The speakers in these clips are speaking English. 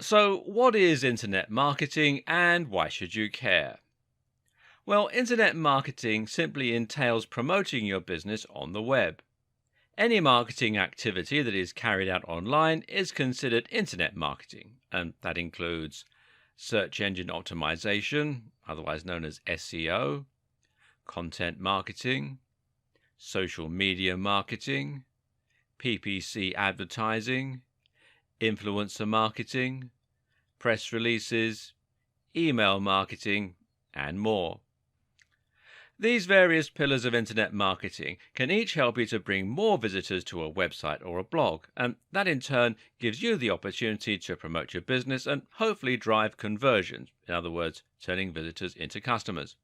So, what is internet marketing and why should you care? Well, internet marketing simply entails promoting your business on the web. Any marketing activity that is carried out online is considered internet marketing, and that includes search engine optimization, otherwise known as SEO, content marketing, social media marketing, PPC advertising, influencer marketing, press releases, email marketing, and more. These various pillars of internet marketing can each help you to bring more visitors to a website or a blog, and that in turn gives you the opportunity to promote your business and hopefully drive conversions, in other words, turning visitors into customers.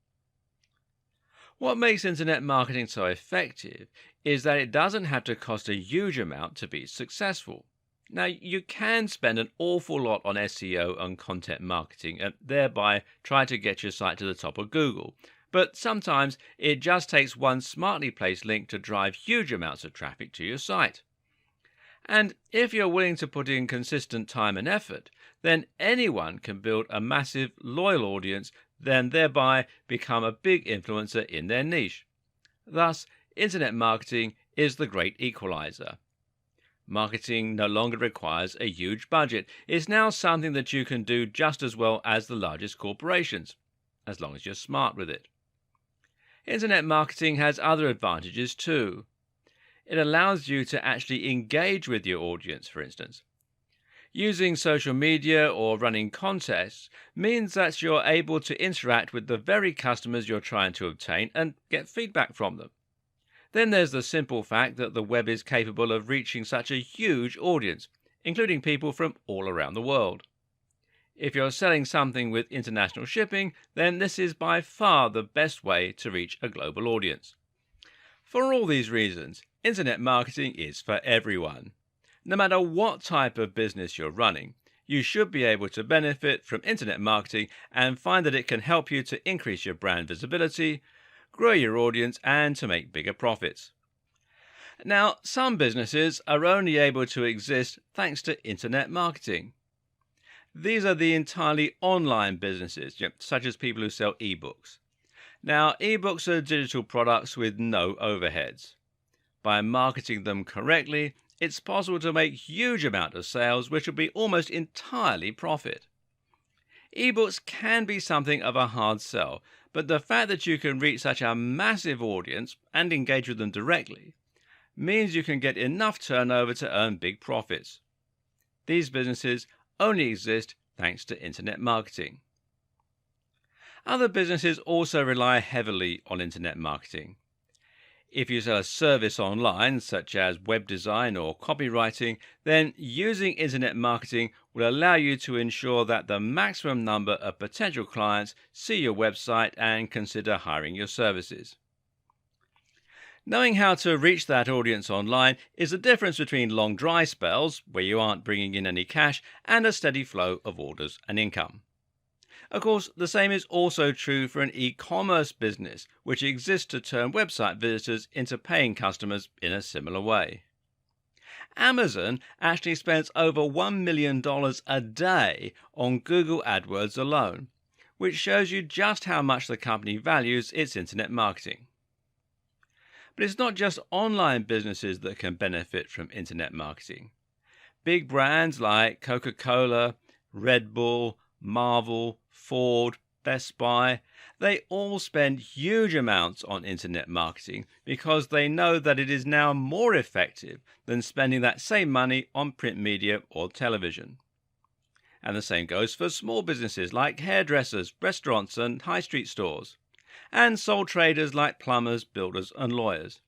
What makes internet marketing so effective is that it doesn't have to cost a huge amount to be successful. Now, you can spend an awful lot on SEO and content marketing and thereby try to get your site to the top of Google. But sometimes it just takes one smartly placed link to drive huge amounts of traffic to your site. And if you're willing to put in consistent time and effort, then anyone can build a massive, loyal audience, then thereby become a big influencer in their niche. Thus, internet marketing is the great equalizer. Marketing no longer requires a huge budget. It's now something that you can do just as well as the largest corporations, as long as you're smart with it. Internet marketing has other advantages too. It allows you to actually engage with your audience, for instance. Using social media or running contests means that you're able to interact with the very customers you're trying to obtain and get feedback from them. Then there's the simple fact that the web is capable of reaching such a huge audience, including people from all around the world. If you're selling something with international shipping, then this is by far the best way to reach a global audience. For all these reasons, internet marketing is for everyone. No matter what type of business you're running, you should be able to benefit from internet marketing and find that it can help you to increase your brand visibility, grow your audience, and to make bigger profits. Now, some businesses are only able to exist thanks to internet marketing. These are the entirely online businesses, such as people who sell ebooks. Now, ebooks are digital products with no overheads. By marketing them correctly, it's possible to make huge amounts of sales which will be almost entirely profit. Ebooks can be something of a hard sell, but the fact that you can reach such a massive audience and engage with them directly means you can get enough turnover to earn big profits. These businesses only exist thanks to internet marketing. Other businesses also rely heavily on internet marketing. If you sell a service online, such as web design or copywriting, then using internet marketing will allow you to ensure that the maximum number of potential clients see your website and consider hiring your services. Knowing how to reach that audience online is the difference between long dry spells, where you aren't bringing in any cash, and a steady flow of orders and income. Of course, the same is also true for an e-commerce business, which exists to turn website visitors into paying customers in a similar way. Amazon actually spends over $1 million a day on Google AdWords alone, which shows you just how much the company values its internet marketing. But it's not just online businesses that can benefit from internet marketing. Big brands like Coca-Cola, Red Bull, Marvel, Ford, Best Buy, they all spend huge amounts on internet marketing because they know that it is now more effective than spending that same money on print media or television. And the same goes for small businesses like hairdressers, restaurants, and high street stores, and sole traders like plumbers, builders, and lawyers.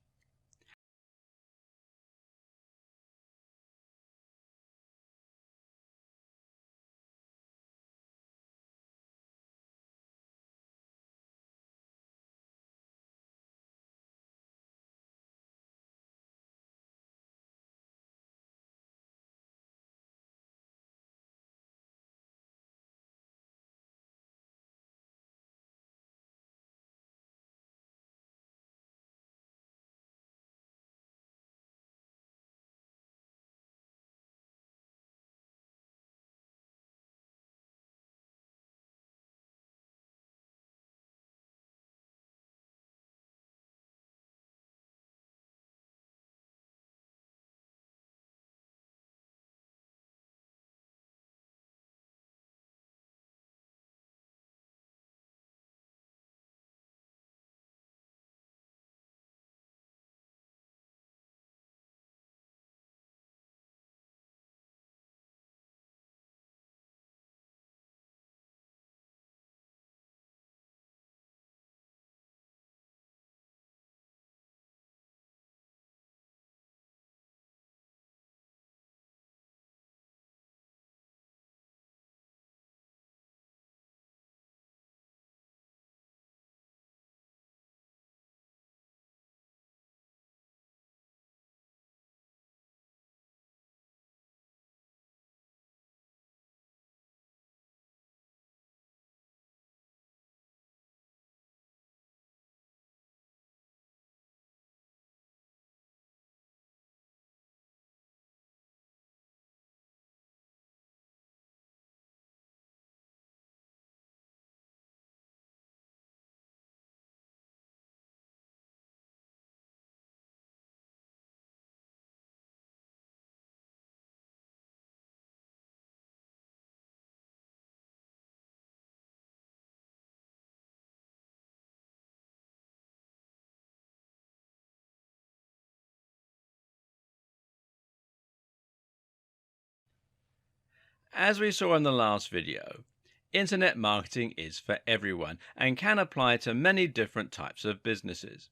As we saw in the last video, internet marketing is for everyone and can apply to many different types of businesses.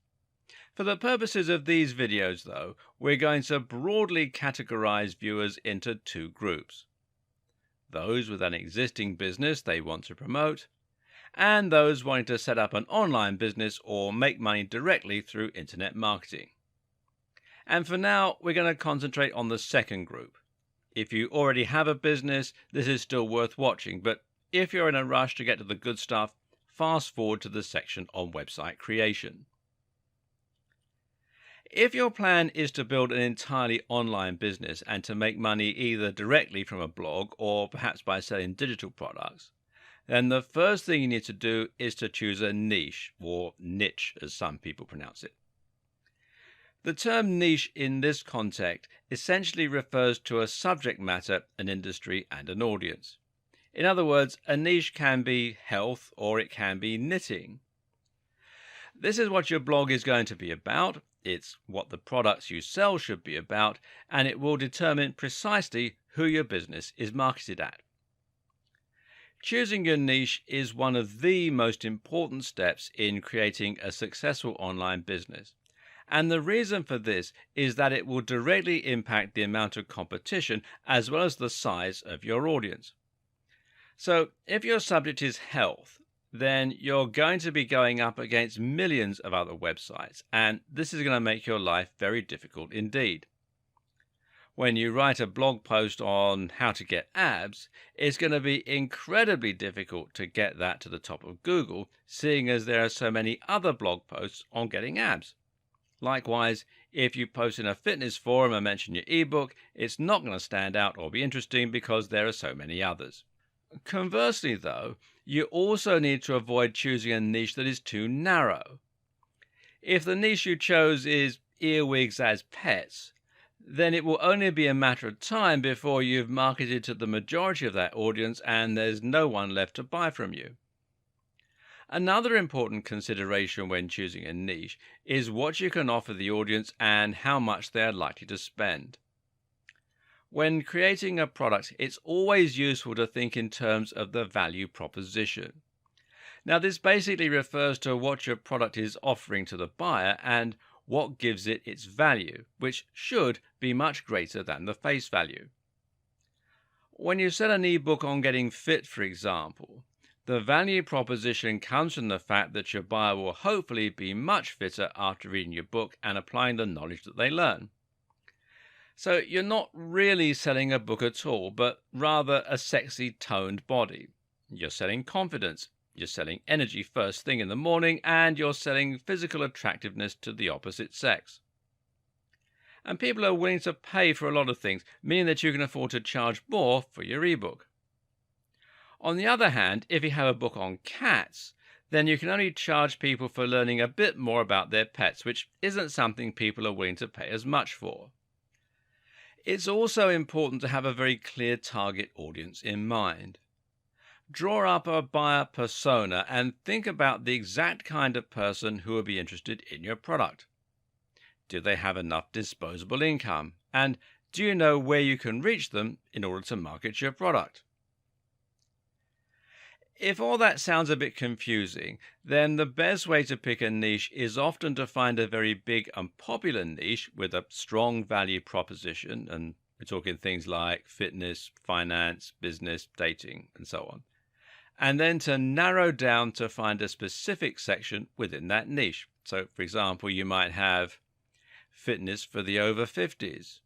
For the purposes of these videos, though, we're going to broadly categorize viewers into two groups: those with an existing business they want to promote, and those wanting to set up an online business or make money directly through internet marketing. And for now, we're going to concentrate on the second group. If you already have a business, this is still worth watching, but if you're in a rush to get to the good stuff, fast forward to the section on website creation. If your plan is to build an entirely online business and to make money either directly from a blog or perhaps by selling digital products, then the first thing you need to do is to choose a niche, or niche as some people pronounce it. The term niche in this context essentially refers to a subject matter, an industry, and an audience. In other words, a niche can be health or it can be knitting. This is what your blog is going to be about, it's what the products you sell should be about, and it will determine precisely who your business is marketed at. Choosing your niche is one of the most important steps in creating a successful online business. And the reason for this is that it will directly impact the amount of competition as well as the size of your audience. So if your subject is health, then you're going to be going up against millions of other websites, and this is going to make your life very difficult indeed. When you write a blog post on how to get abs, it's going to be incredibly difficult to get that to the top of Google, seeing as there are so many other blog posts on getting abs. Likewise, if you post in a fitness forum and mention your ebook, it's not going to stand out or be interesting because there are so many others. Conversely, though, you also need to avoid choosing a niche that is too narrow. If the niche you chose is earwigs as pets, then it will only be a matter of time before you've marketed to the majority of that audience and there's no one left to buy from you. Another important consideration when choosing a niche is what you can offer the audience and how much they are likely to spend. When creating a product, it's always useful to think in terms of the value proposition. Now, this basically refers to what your product is offering to the buyer and what gives it its value, which should be much greater than the face value. When you sell an ebook on getting fit, for example, the value proposition comes from the fact that your buyer will hopefully be much fitter after reading your book and applying the knowledge that they learn. So you're not really selling a book at all, but rather a sexy toned body. You're selling confidence, you're selling energy first thing in the morning, and you're selling physical attractiveness to the opposite sex. And people are willing to pay for a lot of things, meaning that you can afford to charge more for your ebook. On the other hand, if you have a book on cats, then you can only charge people for learning a bit more about their pets, which isn't something people are willing to pay as much for. It's also important to have a very clear target audience in mind. Draw up a buyer persona and think about the exact kind of person who will be interested in your product. Do they have enough disposable income? And do you know where you can reach them in order to market your product? If all that sounds a bit confusing, then the best way to pick a niche is often to find a very big and popular niche with a strong value proposition, and we're talking things like fitness, finance, business, dating, and so on. And then to narrow down to find a specific section within that niche. So, for example, you might have fitness for the over 50s,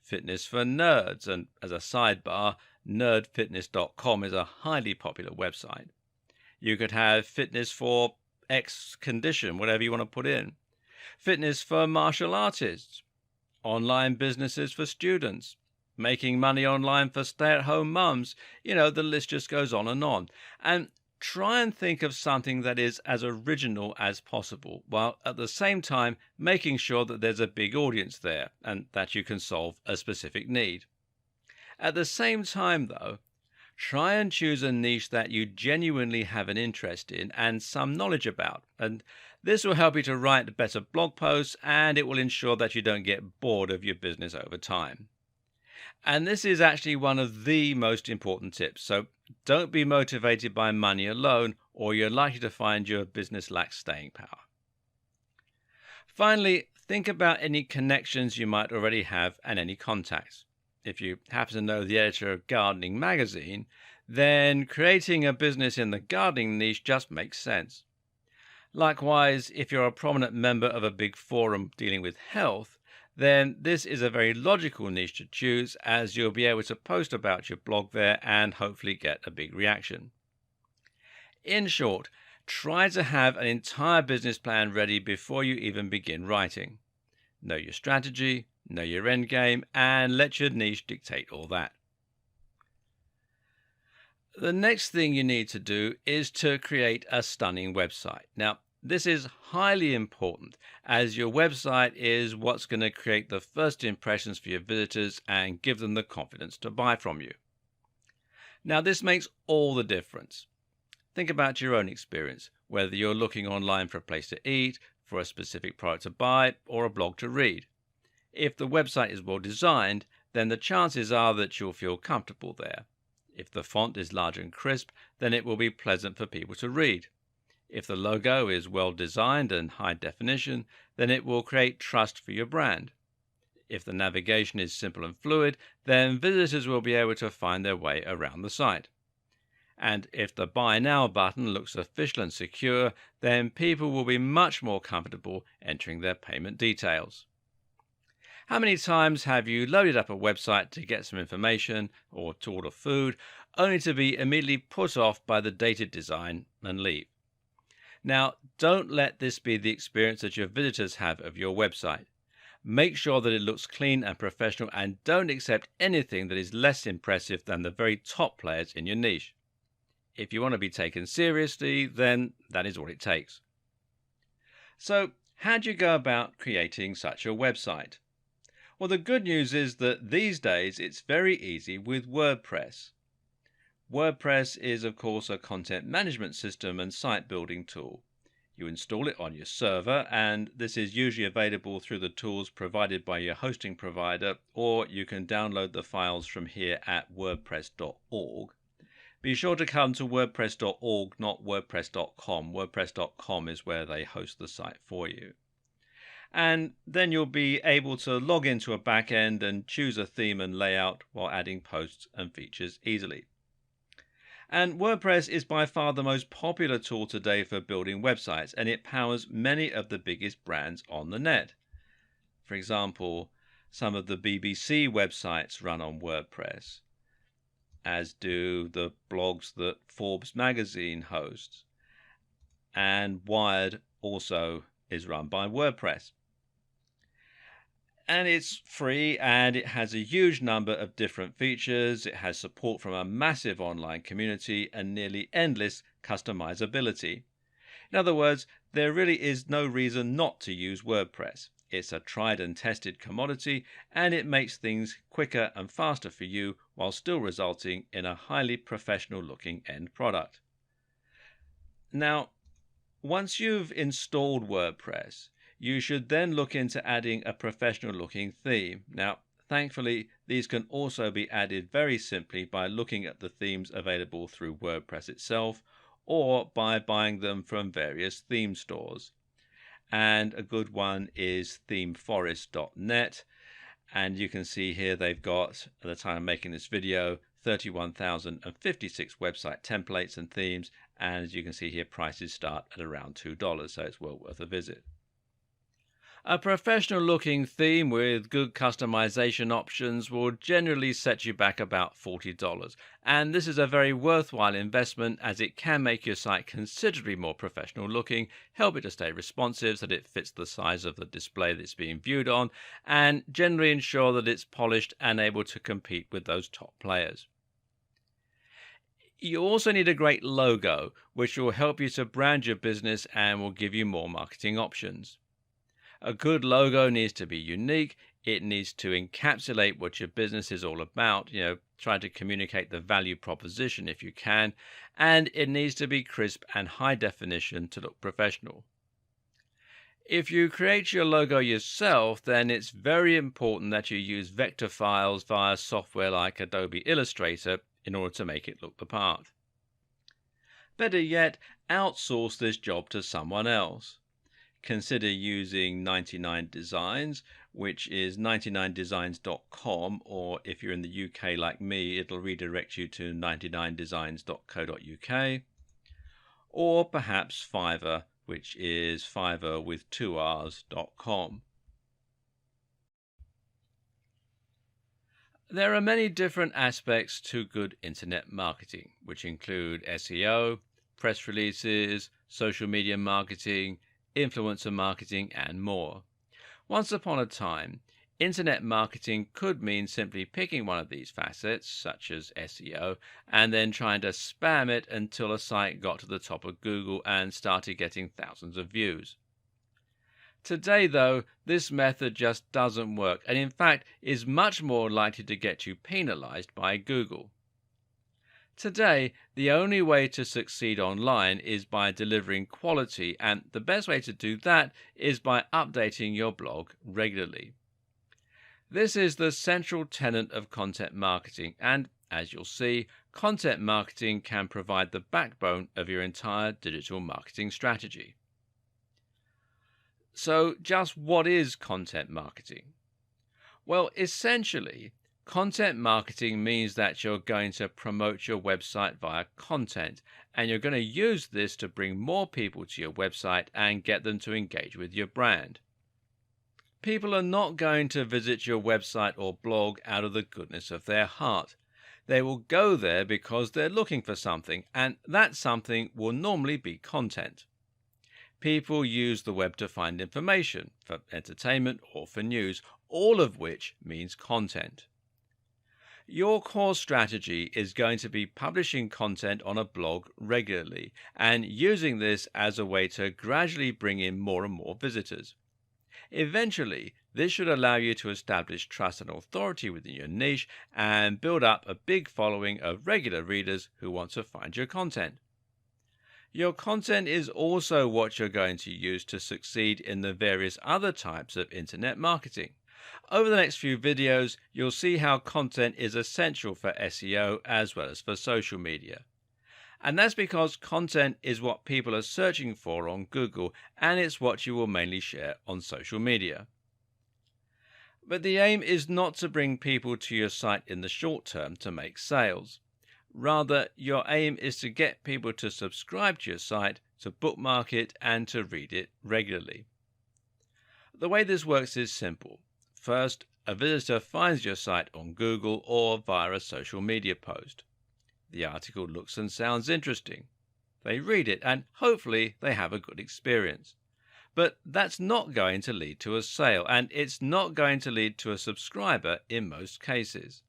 fitness for nerds, and as a sidebar, nerdfitness.com is a highly popular website. You could have fitness for X condition, whatever you want to put in. Fitness for martial artists, online businesses for students, making money online for stay-at-home mums. The list just goes on. And try and think of something that is as original as possible, while at the same time making sure that there's a big audience there and that you can solve a specific need. At the same time, though, try and choose a niche that you genuinely have an interest in and some knowledge about. And this will help you to write better blog posts, and it will ensure that you don't get bored of your business over time. And this is actually one of the most important tips. So don't be motivated by money alone, or you're likely to find your business lacks staying power. Finally, think about any connections you might already have and any contacts. If you happen to know the editor of Gardening magazine, then creating a business in the gardening niche just makes sense. Likewise, if you're a prominent member of a big forum dealing with health, then this is a very logical niche to choose, as you'll be able to post about your blog there and hopefully get a big reaction. In short, try to have an entire business plan ready before you even begin writing. Know your strategy, know your end game, and let your niche dictate all that. The next thing you need to do is to create a stunning website. Now, this is highly important, as your website is what's going to create the first impressions for your visitors and give them the confidence to buy from you. Now, this makes all the difference. Think about your own experience, whether you're looking online for a place to eat, for a specific product to buy, or a blog to read. If the website is well designed, then the chances are that you'll feel comfortable there. If the font is large and crisp, then it will be pleasant for people to read. If the logo is well designed and high definition, then it will create trust for your brand. If the navigation is simple and fluid, then visitors will be able to find their way around the site. And if the Buy Now button looks official and secure, then people will be much more comfortable entering their payment details. How many times have you loaded up a website to get some information or to order food, only to be immediately put off by the dated design and leave? Now, don't let this be the experience that your visitors have of your website. Make sure that it looks clean and professional, and don't accept anything that is less impressive than the very top players in your niche. If you want to be taken seriously, then that is what it takes. So, how do you go about creating such a website? Well, the good news is that these days it's very easy with WordPress. WordPress is, of course, a content management system and site building tool. You install it on your server, and this is usually available through the tools provided by your hosting provider, or you can download the files from here at wordpress.org. Be sure to come to wordpress.org, not wordpress.com. Wordpress.com is where they host the site for you. And then you'll be able to log into a backend and choose a theme and layout while adding posts and features easily. And WordPress is by far the most popular tool today for building websites, and it powers many of the biggest brands on the net. For example, some of the BBC websites run on WordPress, as do the blogs that Forbes magazine hosts, and Wired also is run by WordPress. And it's free, and it has a huge number of different features. It has support from a massive online community and nearly endless customizability. In other words, there really is no reason not to use WordPress. It's a tried and tested commodity, and it makes things quicker and faster for you while still resulting in a highly professional looking end product. Now, once you've installed WordPress, you should then look into adding a professional looking theme. Now, thankfully, these can also be added very simply by looking at the themes available through WordPress itself, or by buying them from various theme stores. And a good one is themeforest.net. And you can see here they've got, at the time of making this video, 31,056 website templates and themes. And as you can see here, prices start at around $2, so it's well worth a visit. A professional looking theme with good customization options will generally set you back about $40, and this is a very worthwhile investment, as it can make your site considerably more professional looking, help it to stay responsive so that it fits the size of the display that it's being viewed on, and generally ensure that it's polished and able to compete with those top players. You also need a great logo, which will help you to brand your business and will give you more marketing options. A good logo needs to be unique. It needs to encapsulate what your business is all about, try to communicate the value proposition if you can, and it needs to be crisp and high definition to look professional. If you create your logo yourself, then it's very important that you use vector files via software like Adobe Illustrator in order to make it look the part. Better yet, outsource this job to someone else. Consider using 99 Designs, which is 99designs.com, or if you're in the UK like me, it'll redirect you to 99designs.co.uk, or perhaps Fiverr, which is Fiverr with 2Rs.com. There are many different aspects to good internet marketing, which include SEO, press releases, social media marketing, influencer marketing, and more. Once upon a time, internet marketing could mean simply picking one of these facets, such as SEO, and then trying to spam it until a site got to the top of Google and started getting thousands of views. Today, though, this method just doesn't work, and in fact is much more likely to get you penalized by Google. Today, the only way to succeed online is by delivering quality, and the best way to do that is by updating your blog regularly. This is the central tenet of content marketing, and as you'll see, content marketing can provide the backbone of your entire digital marketing strategy. So, just what is content marketing? Well, essentially, content marketing means that you're going to promote your website via content, and you're going to use this to bring more people to your website and get them to engage with your brand. People are not going to visit your website or blog out of the goodness of their heart. They will go there because they're looking for something, and that something will normally be content. People use the web to find information, for entertainment or for news, all of which means content. Your core strategy is going to be publishing content on a blog regularly and using this as a way to gradually bring in more and more visitors. Eventually, this should allow you to establish trust and authority within your niche and build up a big following of regular readers who want to find your content. Your content is also what you're going to use to succeed in the various other types of internet marketing. Over the next few videos, you'll see how content is essential for SEO as well as for social media. And that's because content is what people are searching for on Google, and it's what you will mainly share on social media. But the aim is not to bring people to your site in the short term to make sales. Rather, your aim is to get people to subscribe to your site, to bookmark it, and to read it regularly. The way this works is simple. First, a visitor finds your site on Google or via a social media post. The article looks and sounds interesting. They read it, and hopefully they have a good experience. But that's not going to lead to a sale, and it's not going to lead to a subscriber in most cases.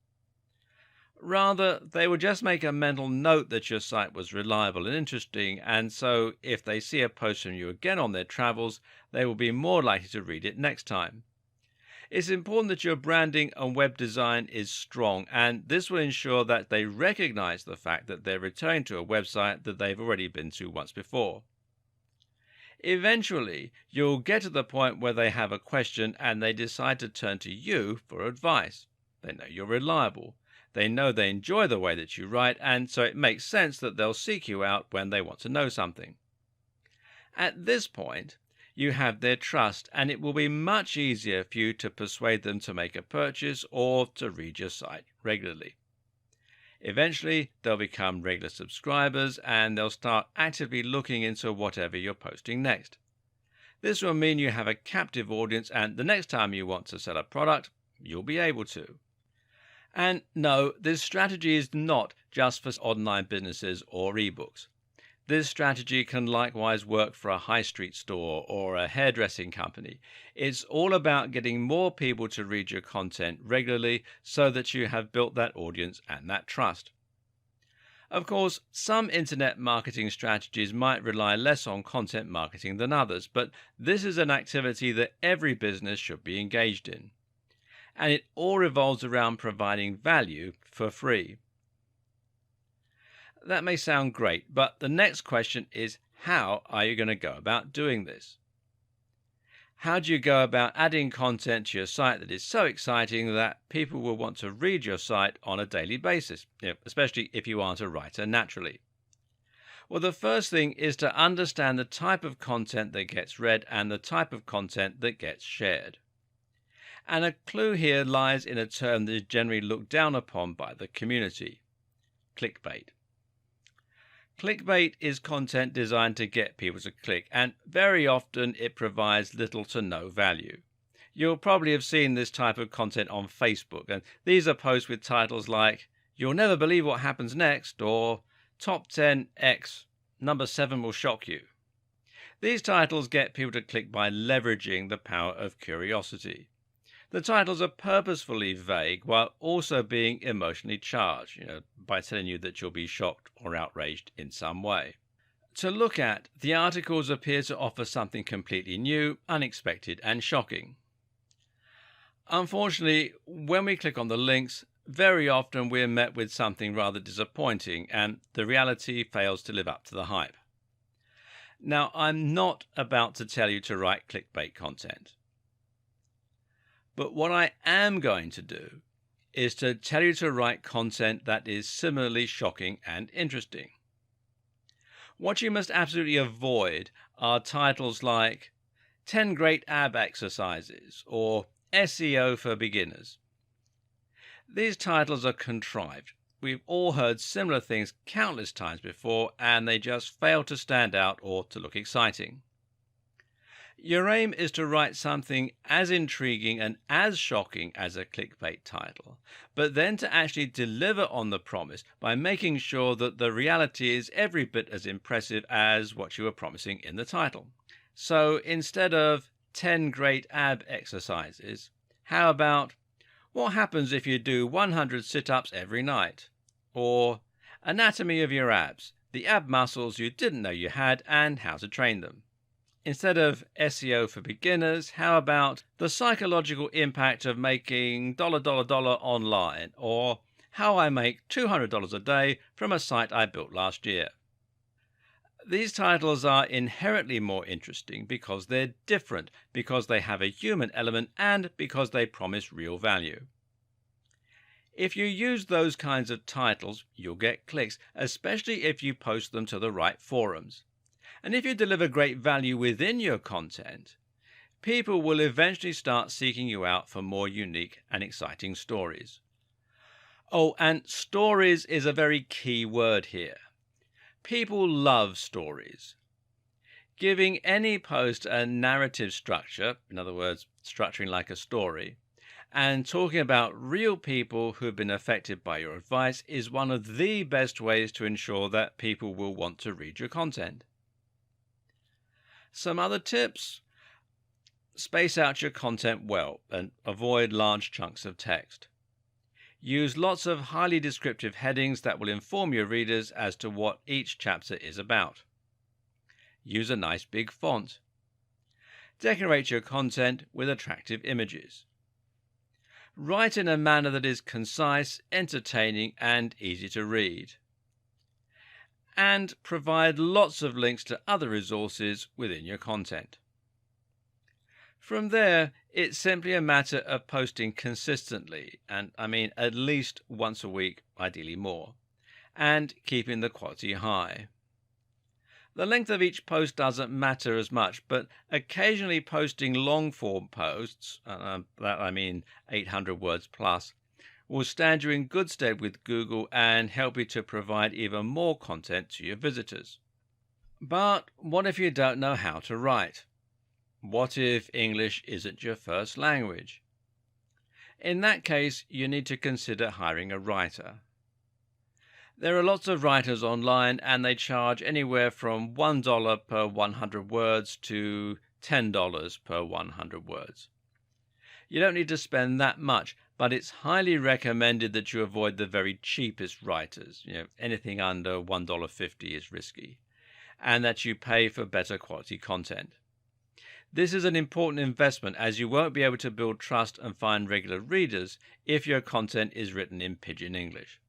Rather, they will just make a mental note that your site was reliable and interesting, and so if they see a post from you again on their travels, they will be more likely to read it next time. It's important that your branding and web design is strong, and this will ensure that they recognize the fact that they're returning to a website that they've already been to once before. Eventually, you'll get to the point where they have a question and they decide to turn to you for advice. They know you're reliable. They know they enjoy the way that you write, and so it makes sense that they'll seek you out when they want to know something. At this point, you have their trust, and it will be much easier for you to persuade them to make a purchase or to read your site regularly. Eventually, they'll become regular subscribers, and they'll start actively looking into whatever you're posting next. This will mean you have a captive audience, and the next time you want to sell a product, you'll be able to. And no, this strategy is not just for online businesses or ebooks. This strategy can likewise work for a high street store or a hairdressing company. It's all about getting more people to read your content regularly so that you have built that audience and that trust. Of course, some internet marketing strategies might rely less on content marketing than others, but this is an activity that every business should be engaged in. And it all revolves around providing value for free. That may sound great, but the next question is, how are you going to go about doing this? How do you go about adding content to your site that is so exciting that people will want to read your site on a daily basis, especially if you aren't a writer naturally? Well, the first thing is to understand the type of content that gets read and the type of content that gets shared. And a clue here lies in a term that is generally looked down upon by the community: clickbait. Clickbait is content designed to get people to click, and very often it provides little to no value. You'll probably have seen this type of content on Facebook, and these are posts with titles like "You'll never believe what happens next" or "Top 10 X, number 7 will shock you." These titles get people to click by leveraging the power of curiosity. The titles are purposefully vague while also being emotionally charged, by telling you that you'll be shocked or outraged in some way. To look at, the articles appear to offer something completely new, unexpected, and shocking. Unfortunately, when we click on the links, very often we're met with something rather disappointing, and the reality fails to live up to the hype. Now, I'm not about to tell you to write clickbait content. But what I am going to do is to tell you to write content that is similarly shocking and interesting. What you must absolutely avoid are titles like 10 Great Ab Exercises or SEO for Beginners. These titles are contrived. We've all heard similar things countless times before, and they just fail to stand out or to look exciting. Your aim is to write something as intriguing and as shocking as a clickbait title, but then to actually deliver on the promise by making sure that the reality is every bit as impressive as what you were promising in the title. So instead of 10 great ab exercises, how about what happens if you do 100 sit-ups every night? Or anatomy of your abs, the ab muscles you didn't know you had and how to train them. Instead of SEO for beginners, how about the psychological impact of making $dollar online, or how I make $200 a day from a site I built last year? These titles are inherently more interesting because they're different, because they have a human element, and because they promise real value. If you use those kinds of titles, you'll get clicks, especially if you post them to the right forums. And if you deliver great value within your content, people will eventually start seeking you out for more unique and exciting stories. Oh, and stories is a very key word here. People love stories. Giving any post a narrative structure, in other words, structuring like a story, and talking about real people who've been affected by your advice is one of the best ways to ensure that people will want to read your content. Some other tips: space out your content well and avoid large chunks of text. Use lots of highly descriptive headings that will inform your readers as to what each chapter is about. Use a nice big font. Decorate your content with attractive images. Write in a manner that is concise, entertaining, and easy to read. And provide lots of links to other resources within your content. From there, it's simply a matter of posting consistently, and I mean at least once a week, ideally more, and keeping the quality high. The length of each post doesn't matter as much, but occasionally posting long-form posts, that I mean 800 words plus, will stand you in good stead with Google and help you to provide even more content to your visitors. But what if you don't know how to write? What if English isn't your first language? In that case, you need to consider hiring a writer. There are lots of writers online, and they charge anywhere from $1 per 100 words to $10 per 100 words. You don't need to spend that much, but it's highly recommended that you avoid the very cheapest writers. Anything under $1.50 is risky, and that you pay for better quality content. This is an important investment, as you won't be able to build trust and find regular readers if your content is written in pidgin English.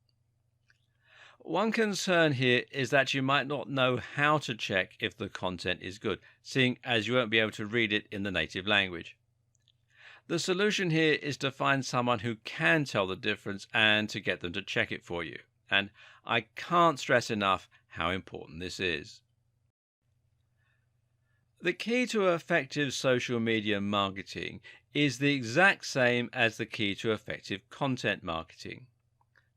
One concern here is that you might not know how to check if the content is good, seeing as you won't be able to read it in the native language. The solution here is to find someone who can tell the difference and to get them to check it for you. And I can't stress enough how important this is. The key to effective social media marketing is the exact same as the key to effective content marketing: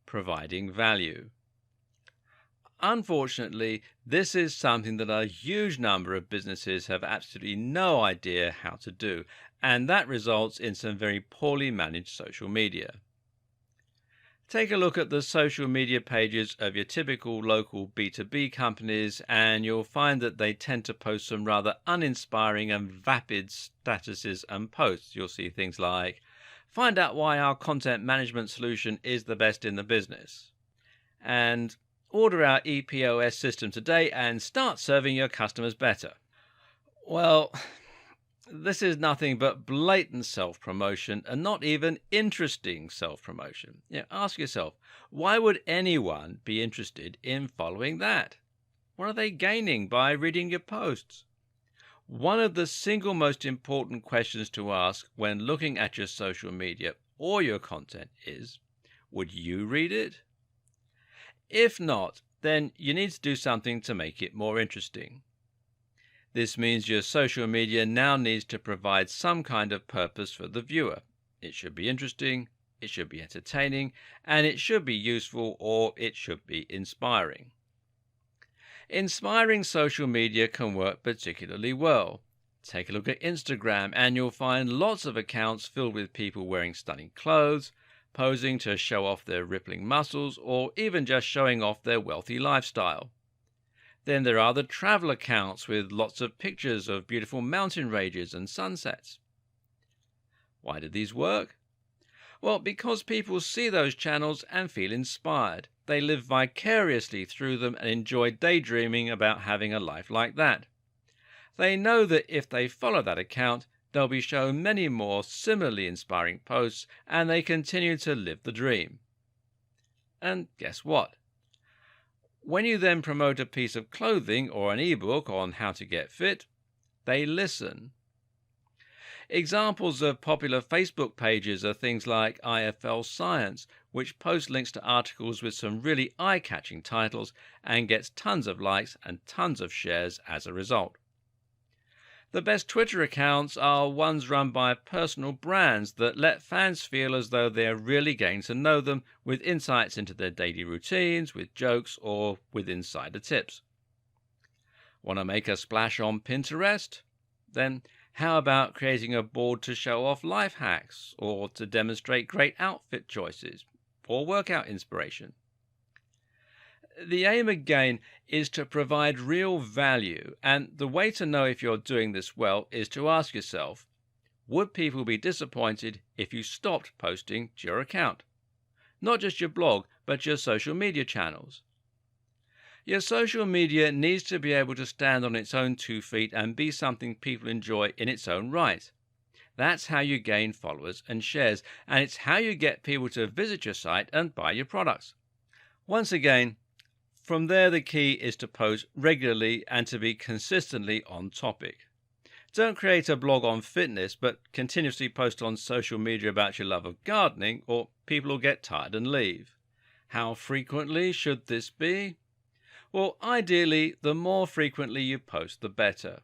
providing value. Unfortunately, this is something that a huge number of businesses have absolutely no idea how to do, and that results in some very poorly managed social media. Take a look at the social media pages of your typical local B2B companies, and you'll find that they tend to post some rather uninspiring and vapid statuses and posts. You'll see things like, "Find out why our content management solution is the best in the business," and "Order our EPOS system today and start serving your customers better." Well, this is nothing but blatant self-promotion and not even interesting self-promotion. Ask yourself, why would anyone be interested in following that? What are they gaining by reading your posts? One of the single most important questions to ask when looking at your social media or your content is, would you read it? If not, then you need to do something to make it more interesting. This means your social media now needs to provide some kind of purpose for the viewer. It should be interesting, it should be entertaining, and it should be useful, or it should be inspiring. Inspiring social media can work particularly well. Take a look at Instagram and you'll find lots of accounts filled with people wearing stunning clothes, posing to show off their rippling muscles, or even just showing off their wealthy lifestyle. Then there are the travel accounts with lots of pictures of beautiful mountain ranges and sunsets. Why do these work? Well, because people see those channels and feel inspired. They live vicariously through them and enjoy daydreaming about having a life like that. They know that if they follow that account, they'll be shown many more similarly inspiring posts, and they continue to live the dream. And guess what? When you then promote a piece of clothing or an ebook on how to get fit, they listen. Examples of popular Facebook pages are things like IFL Science, which posts links to articles with some really eye-catching titles and gets tons of likes and tons of shares as a result. The best Twitter accounts are ones run by personal brands that let fans feel as though they're really getting to know them, with insights into their daily routines, with jokes, or with insider tips. Want to make a splash on Pinterest? Then how about creating a board to show off life hacks, or to demonstrate great outfit choices, or workout inspiration? The aim again is to provide real value, and the way to know if you're doing this well is to ask yourself, would people be disappointed if you stopped posting to your account? Not just your blog, but your social media channels. Your social media needs to be able to stand on its own 2 feet and be something people enjoy in its own right. That's how you gain followers and shares, and it's how you get people to visit your site and buy your products. Once again, from there, the key is to post regularly and to be consistently on topic. Don't create a blog on fitness, but continuously post on social media about your love of gardening, or people will get tired and leave. How frequently should this be? Well, ideally, the more frequently you post, the better.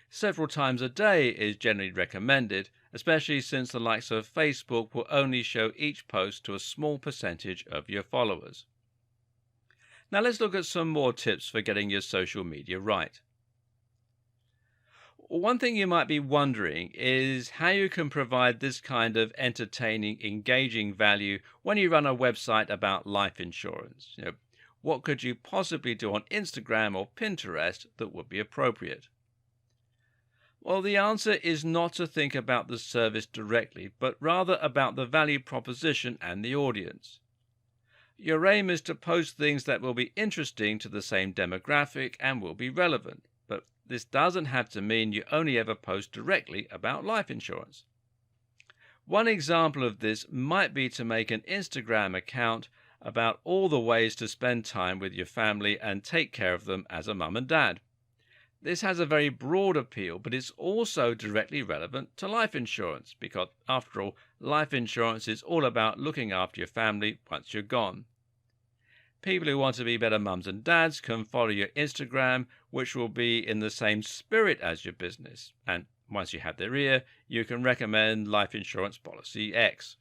Several times a day is generally recommended, especially since the likes of Facebook will only show each post to a small percentage of your followers. Now let's look at some more tips for getting your social media right. One thing you might be wondering is how you can provide this kind of entertaining, engaging value when you run a website about life insurance. What could you possibly do on Instagram or Pinterest that would be appropriate? Well, the answer is not to think about the service directly, but rather about the value proposition and the audience. Your aim is to post things that will be interesting to the same demographic and will be relevant, but this doesn't have to mean you only ever post directly about life insurance. One example of this might be to make an Instagram account about all the ways to spend time with your family and take care of them as a mum and dad. This has a very broad appeal, but it's also directly relevant to life insurance because, after all, life insurance is all about looking after your family once you're gone. People who want to be better mums and dads can follow your Instagram, which will be in the same spirit as your business. And once you have their ear, you can recommend life insurance policy X.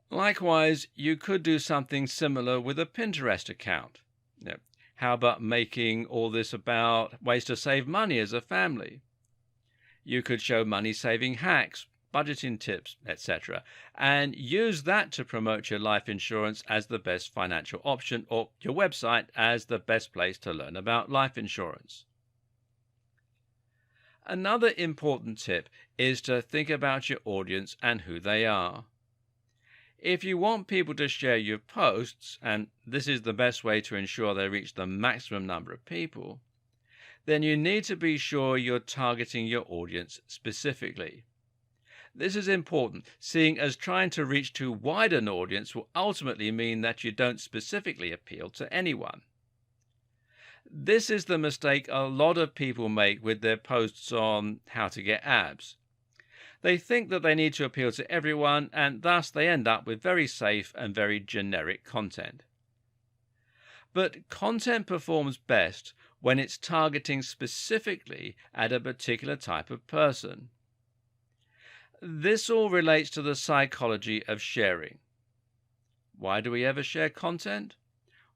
Likewise, you could do something similar with a Pinterest account. How about making all this about ways to save money as a family? You could show money-saving hacks, budgeting tips, etc., and use that to promote your life insurance as the best financial option, or your website as the best place to learn about life insurance. Another important tip is to think about your audience and who they are. If you want people to share your posts, and this is the best way to ensure they reach the maximum number of people, then you need to be sure you're targeting your audience specifically. This is important, seeing as trying to reach too wide an audience will ultimately mean that you don't specifically appeal to anyone. This is the mistake a lot of people make with their posts on how to get abs. They think that they need to appeal to everyone, and thus they end up with very safe and very generic content. But content performs best when it's targeting specifically at a particular type of person. This all relates to the psychology of sharing. Why do we ever share content?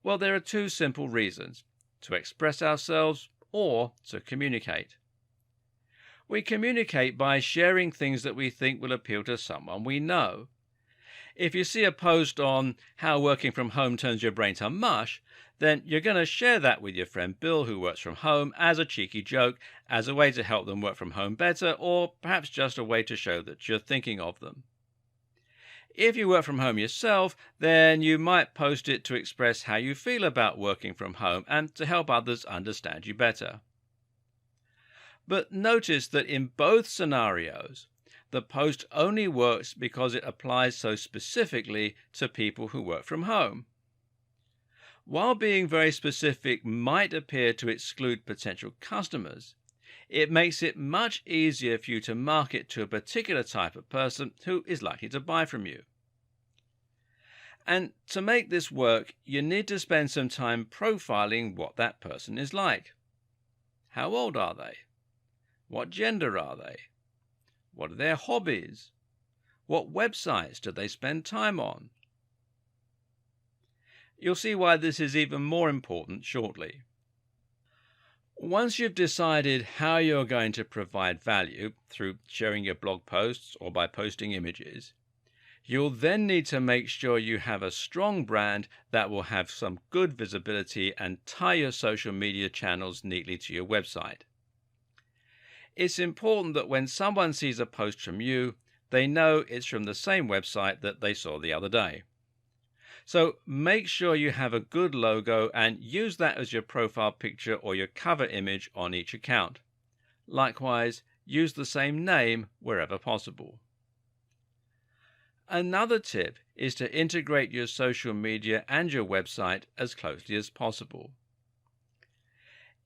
Well, there are two simple reasons: to express ourselves or to communicate. We communicate by sharing things that we think will appeal to someone we know. If you see a post on how working from home turns your brain to mush, then you're going to share that with your friend Bill, who works from home, as a cheeky joke, as a way to help them work from home better, or perhaps just a way to show that you're thinking of them. If you work from home yourself, then you might post it to express how you feel about working from home and to help others understand you better. But notice that in both scenarios, the post only works because it applies so specifically to people who work from home. While being very specific might appear to exclude potential customers, it makes it much easier for you to market to a particular type of person who is likely to buy from you. And to make this work, you need to spend some time profiling what that person is like. How old are they? What gender are they? What are their hobbies? What websites do they spend time on? You'll see why this is even more important shortly. Once you've decided how you're going to provide value through sharing your blog posts or by posting images, you'll then need to make sure you have a strong brand that will have some good visibility and tie your social media channels neatly to your website. It's important that when someone sees a post from you, they know it's from the same website that they saw the other day. So make sure you have a good logo and use that as your profile picture or your cover image on each account. Likewise, use the same name wherever possible. Another tip is to integrate your social media and your website as closely as possible.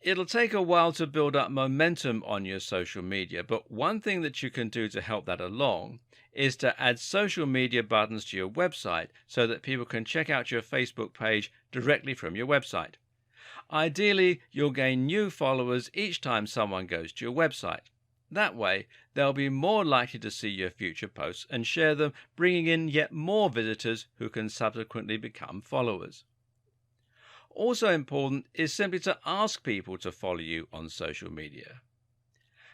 It'll take a while to build up momentum on your social media, but one thing that you can do to help that along is to add social media buttons to your website so that people can check out your Facebook page directly from your website. Ideally, you'll gain new followers each time someone goes to your website. That way, they'll be more likely to see your future posts and share them, bringing in yet more visitors who can subsequently become followers. Also important is simply to ask people to follow you on social media.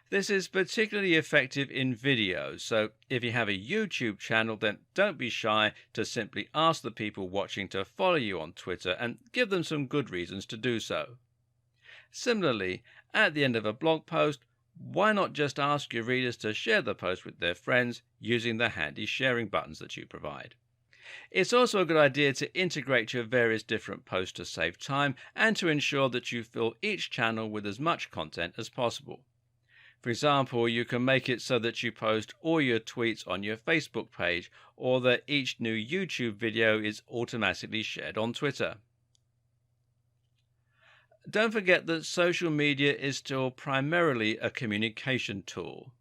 This is particularly effective in videos, so if you have a YouTube channel, then don't be shy to simply ask the people watching to follow you on Twitter and give them some good reasons to do so. Similarly, at the end of a blog post, why not just ask your readers to share the post with their friends using the handy sharing buttons that you provide? It's also a good idea to integrate your various different posts to save time and to ensure that you fill each channel with as much content as possible. For example, you can make it so that you post all your tweets on your Facebook page, or that each new YouTube video is automatically shared on Twitter. Don't forget that social media is still primarily a communication tool.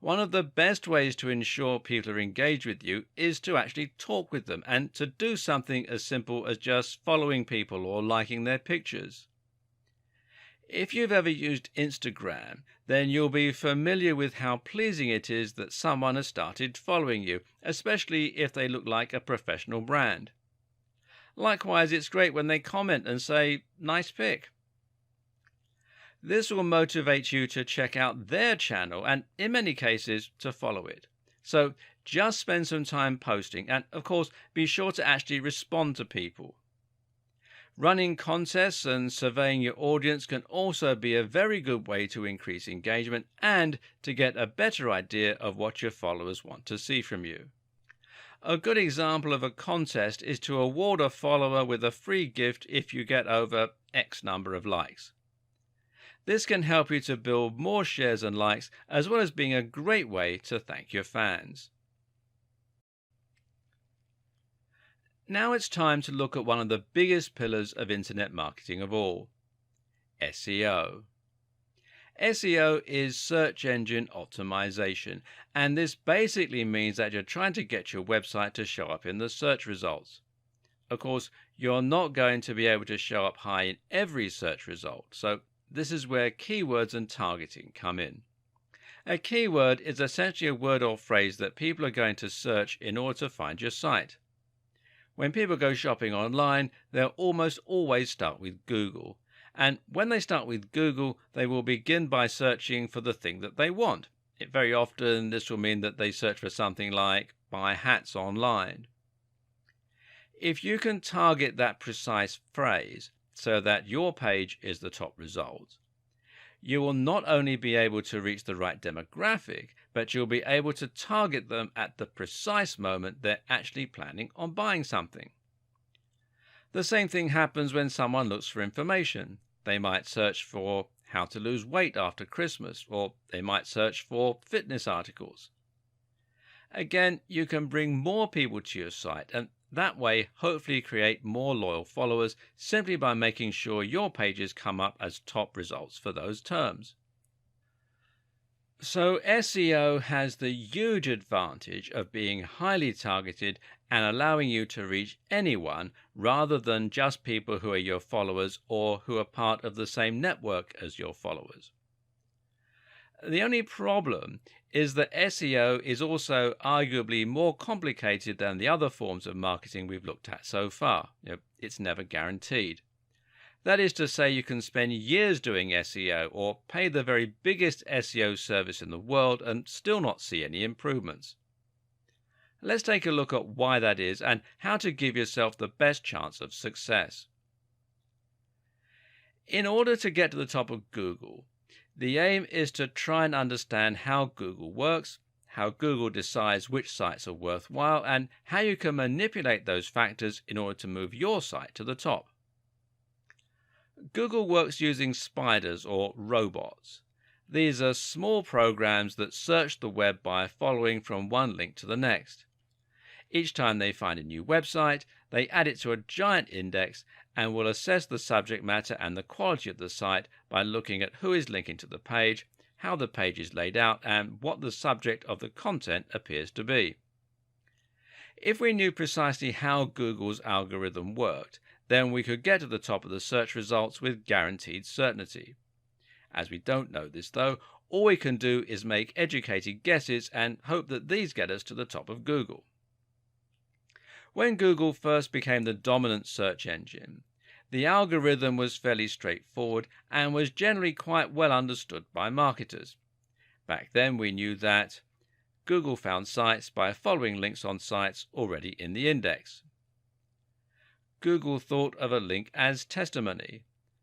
One of the best ways to ensure people are engaged with you is to actually talk with them, and to do something as simple as just following people or liking their pictures. If you've ever used Instagram, then you'll be familiar with how pleasing it is that someone has started following you, especially if they look like a professional brand. Likewise, it's great when they comment and say, "Nice pic." This will motivate you to check out their channel and, in many cases, to follow it. So just spend some time posting, and of course, be sure to actually respond to people. Running contests and surveying your audience can also be a very good way to increase engagement and to get a better idea of what your followers want to see from you. A good example of a contest is to award a follower with a free gift if you get over X number of likes. This can help you to build more shares and likes, as well as being a great way to thank your fans. Now it's time to look at one of the biggest pillars of internet marketing of all, SEO. SEO is search engine optimization, and this basically means that you're trying to get your website to show up in the search results. Of course, you're not going to be able to show up high in every search result, so this is where keywords and targeting come in. A keyword is essentially a word or phrase that people are going to search in order to find your site. When people go shopping online, they'll almost always start with Google. And when they start with Google, they will begin by searching for the thing that they want. Very often, this will mean that they search for something like "buy hats online." If you can target that precise phrase so that your page is the top result, you will not only be able to reach the right demographic, but you'll be able to target them at the precise moment they're actually planning on buying something. The same thing happens when someone looks for information. They might search for how to lose weight after Christmas, or they might search for fitness articles. Again, you can bring more people to your site, and that way hopefully create more loyal followers simply by making sure your pages come up as top results for those terms. So SEO has the huge advantage of being highly targeted and allowing you to reach anyone rather than just people who are your followers or who are part of the same network as your followers. The only problem is that SEO is also arguably more complicated than the other forms of marketing we've looked at so far. It's never guaranteed. That is to say, you can spend years doing SEO or pay the very biggest SEO service in the world and still not see any improvements. Let's take a look at why that is and how to give yourself the best chance of success. In order to get to the top of Google, the aim is to try and understand how Google works, how Google decides which sites are worthwhile, and how you can manipulate those factors in order to move your site to the top. Google works using spiders or robots. These are small programs that search the web by following from one link to the next. Each time they find a new website, they add it to a giant index and will assess the subject matter and the quality of the site by looking at who is linking to the page, how the page is laid out, and what the subject of the content appears to be. If we knew precisely how Google's algorithm worked, then we could get to the top of the search results with guaranteed certainty. As we don't know this, though, all we can do is make educated guesses and hope that these get us to the top of Google. When Google first became the dominant search engine, the algorithm was fairly straightforward and was generally quite well understood by marketers. Back then we knew that Google found sites by following links on sites already in the index. Google thought of a link as testimony.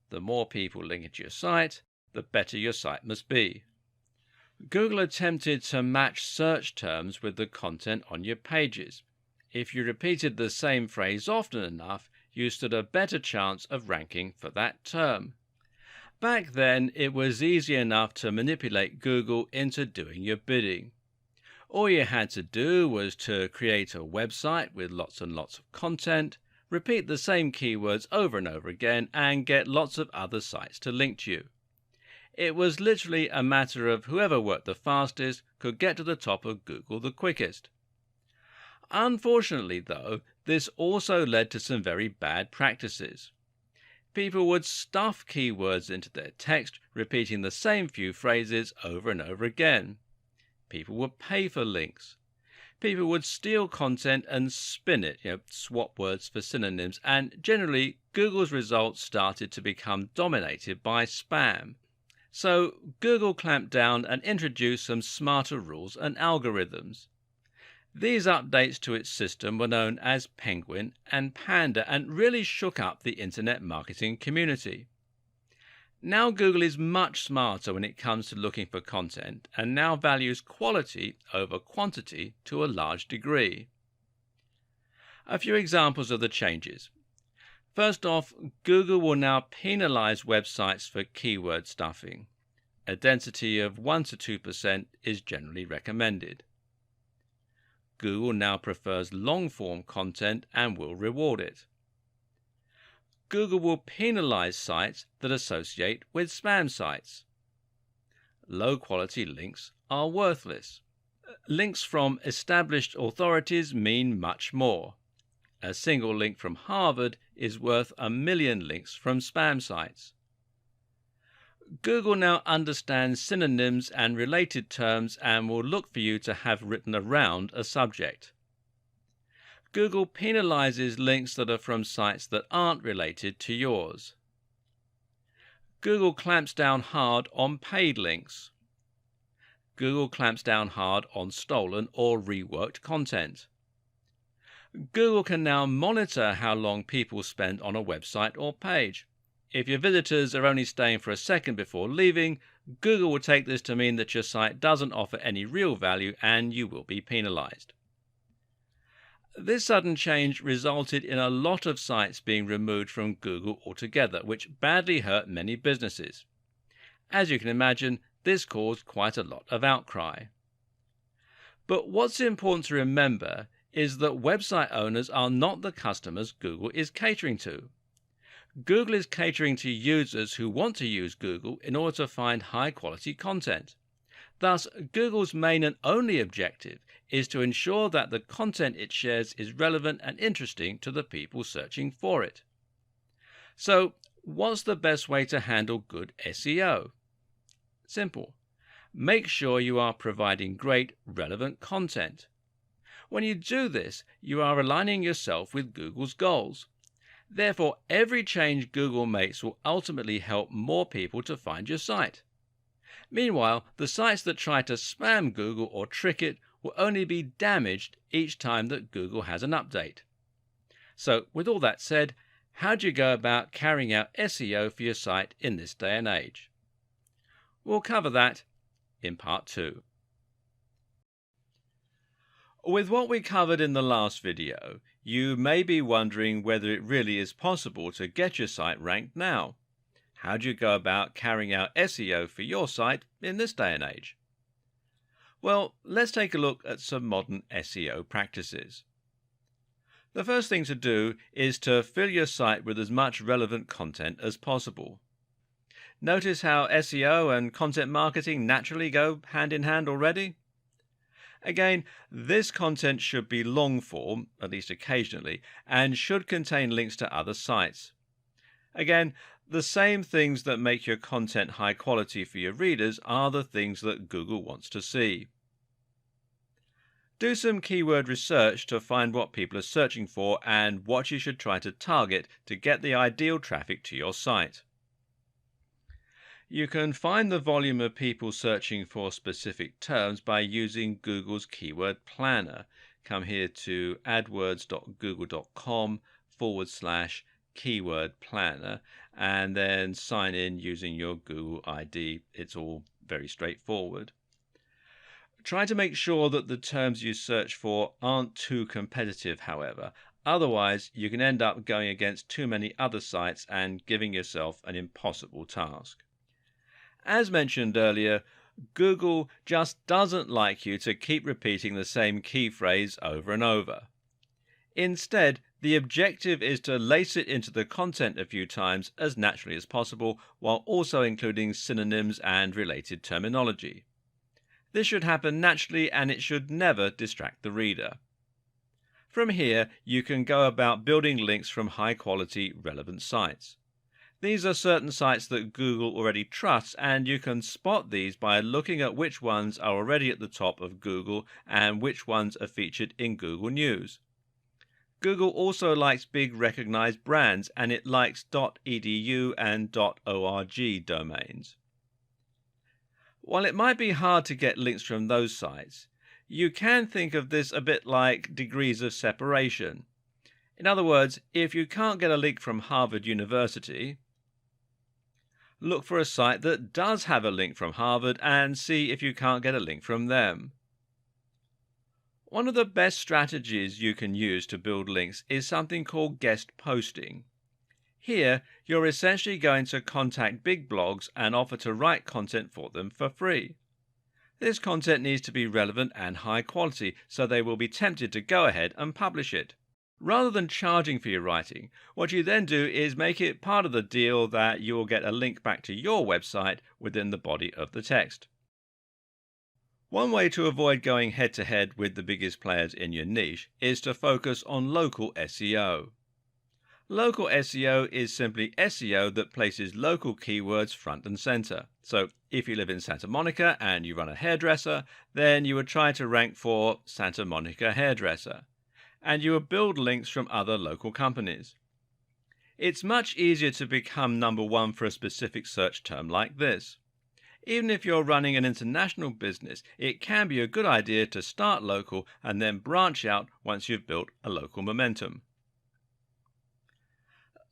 The more people link into your site, the better your site must be. Google attempted to match search terms with the content on your pages. If you repeated the same phrase often enough, you stood a better chance of ranking for that term. Back then, it was easy enough to manipulate Google into doing your bidding. All you had to do was to create a website with lots and lots of content, repeat the same keywords over and over again, and get lots of other sites to link to you. It was literally a matter of whoever worked the fastest could get to the top of Google the quickest. Unfortunately, though, this also led to some very bad practices. People would stuff keywords into their text, repeating the same few phrases over and over again. People would pay for links. People would steal content and spin it, swap words for synonyms, and generally Google's results started to become dominated by spam. So Google clamped down and introduced some smarter rules and algorithms. These updates to its system were known as Penguin and Panda and really shook up the internet marketing community. Now Google is much smarter when it comes to looking for content and now values quality over quantity to a large degree. A few examples of the changes. First off, Google will now penalize websites for keyword stuffing. A density of 1 to 2% is generally recommended. Google now prefers long-form content and will reward it. Google will penalize sites that associate with spam sites. Low-quality links are worthless. Links from established authorities mean much more. A single link from Harvard is worth 1 million links from spam sites. Google now understands synonyms and related terms and will look for you to have written around a subject. Google penalizes links that are from sites that aren't related to yours. Google clamps down hard on paid links. Google clamps down hard on stolen or reworked content. Google can now monitor how long people spend on a website or page. If your visitors are only staying for a second before leaving, Google will take this to mean that your site doesn't offer any real value and you will be penalized. This sudden change resulted in a lot of sites being removed from Google altogether, which badly hurt many businesses. As you can imagine, this caused quite a lot of outcry. But what's important to remember is that website owners are not the customers Google is catering to. Google is catering to users who want to use Google in order to find high-quality content. Thus, Google's main and only objective is to ensure that the content it shares is relevant and interesting to the people searching for it. So, what's the best way to handle good SEO? Simple. Make sure you are providing great, relevant content. When you do this, you are aligning yourself with Google's goals. Therefore, every change Google makes will ultimately help more people to find your site. Meanwhile, the sites that try to spam Google or trick it will only be damaged each time that Google has an update. So, with all that said, how do you go about carrying out SEO for your site in this day and age? We'll cover that in part 2. With what we covered in the last video, you may be wondering whether it really is possible to get your site ranked now. How do you go about carrying out SEO for your site in this day and age? Well, let's take a look at some modern SEO practices. The first thing to do is to fill your site with as much relevant content as possible. Notice how SEO and content marketing naturally go hand in hand already? Again, this content should be long form, at least occasionally, and should contain links to other sites. Again, the same things that make your content high quality for your readers are the things that Google wants to see. Do some keyword research to find what people are searching for and what you should try to target to get the ideal traffic to your site. You can find the volume of people searching for specific terms by using Google's Keyword Planner. Come here to adwords.google.com/keyword planner and then sign in using your Google ID. It's all very straightforward. Try to make sure that the terms you search for aren't too competitive, however. Otherwise, you can end up going against too many other sites and giving yourself an impossible task. As mentioned earlier, Google just doesn't like you to keep repeating the same key phrase over and over. Instead, the objective is to lace it into the content a few times as naturally as possible, while also including synonyms and related terminology. This should happen naturally, and it should never distract the reader. From here, you can go about building links from high-quality, relevant sites. These are certain sites that Google already trusts, and you can spot these by looking at which ones are already at the top of Google and which ones are featured in Google News. Google also likes big recognized brands, and it likes .edu and .org domains. While it might be hard to get links from those sites, you can think of this a bit like degrees of separation. In other words, if you can't get a link from Harvard University, look for a site that does have a link from Harvard and see if you can't get a link from them. One of the best strategies you can use to build links is something called guest posting. Here, you're essentially going to contact big blogs and offer to write content for them for free. This content needs to be relevant and high quality, so they will be tempted to go ahead and publish it. Rather than charging for your writing, what you then do is make it part of the deal that you will get a link back to your website within the body of the text. One way to avoid going head-to-head with the biggest players in your niche is to focus on local SEO. Local SEO is simply SEO that places local keywords front and center. So if you live in Santa Monica and you run a hairdresser, then you would try to rank for Santa Monica hairdresser, and you would build links from other local companies. It's much easier to become number one for a specific search term like this. Even if you're running an international business, it can be a good idea to start local and then branch out once you've built a local momentum.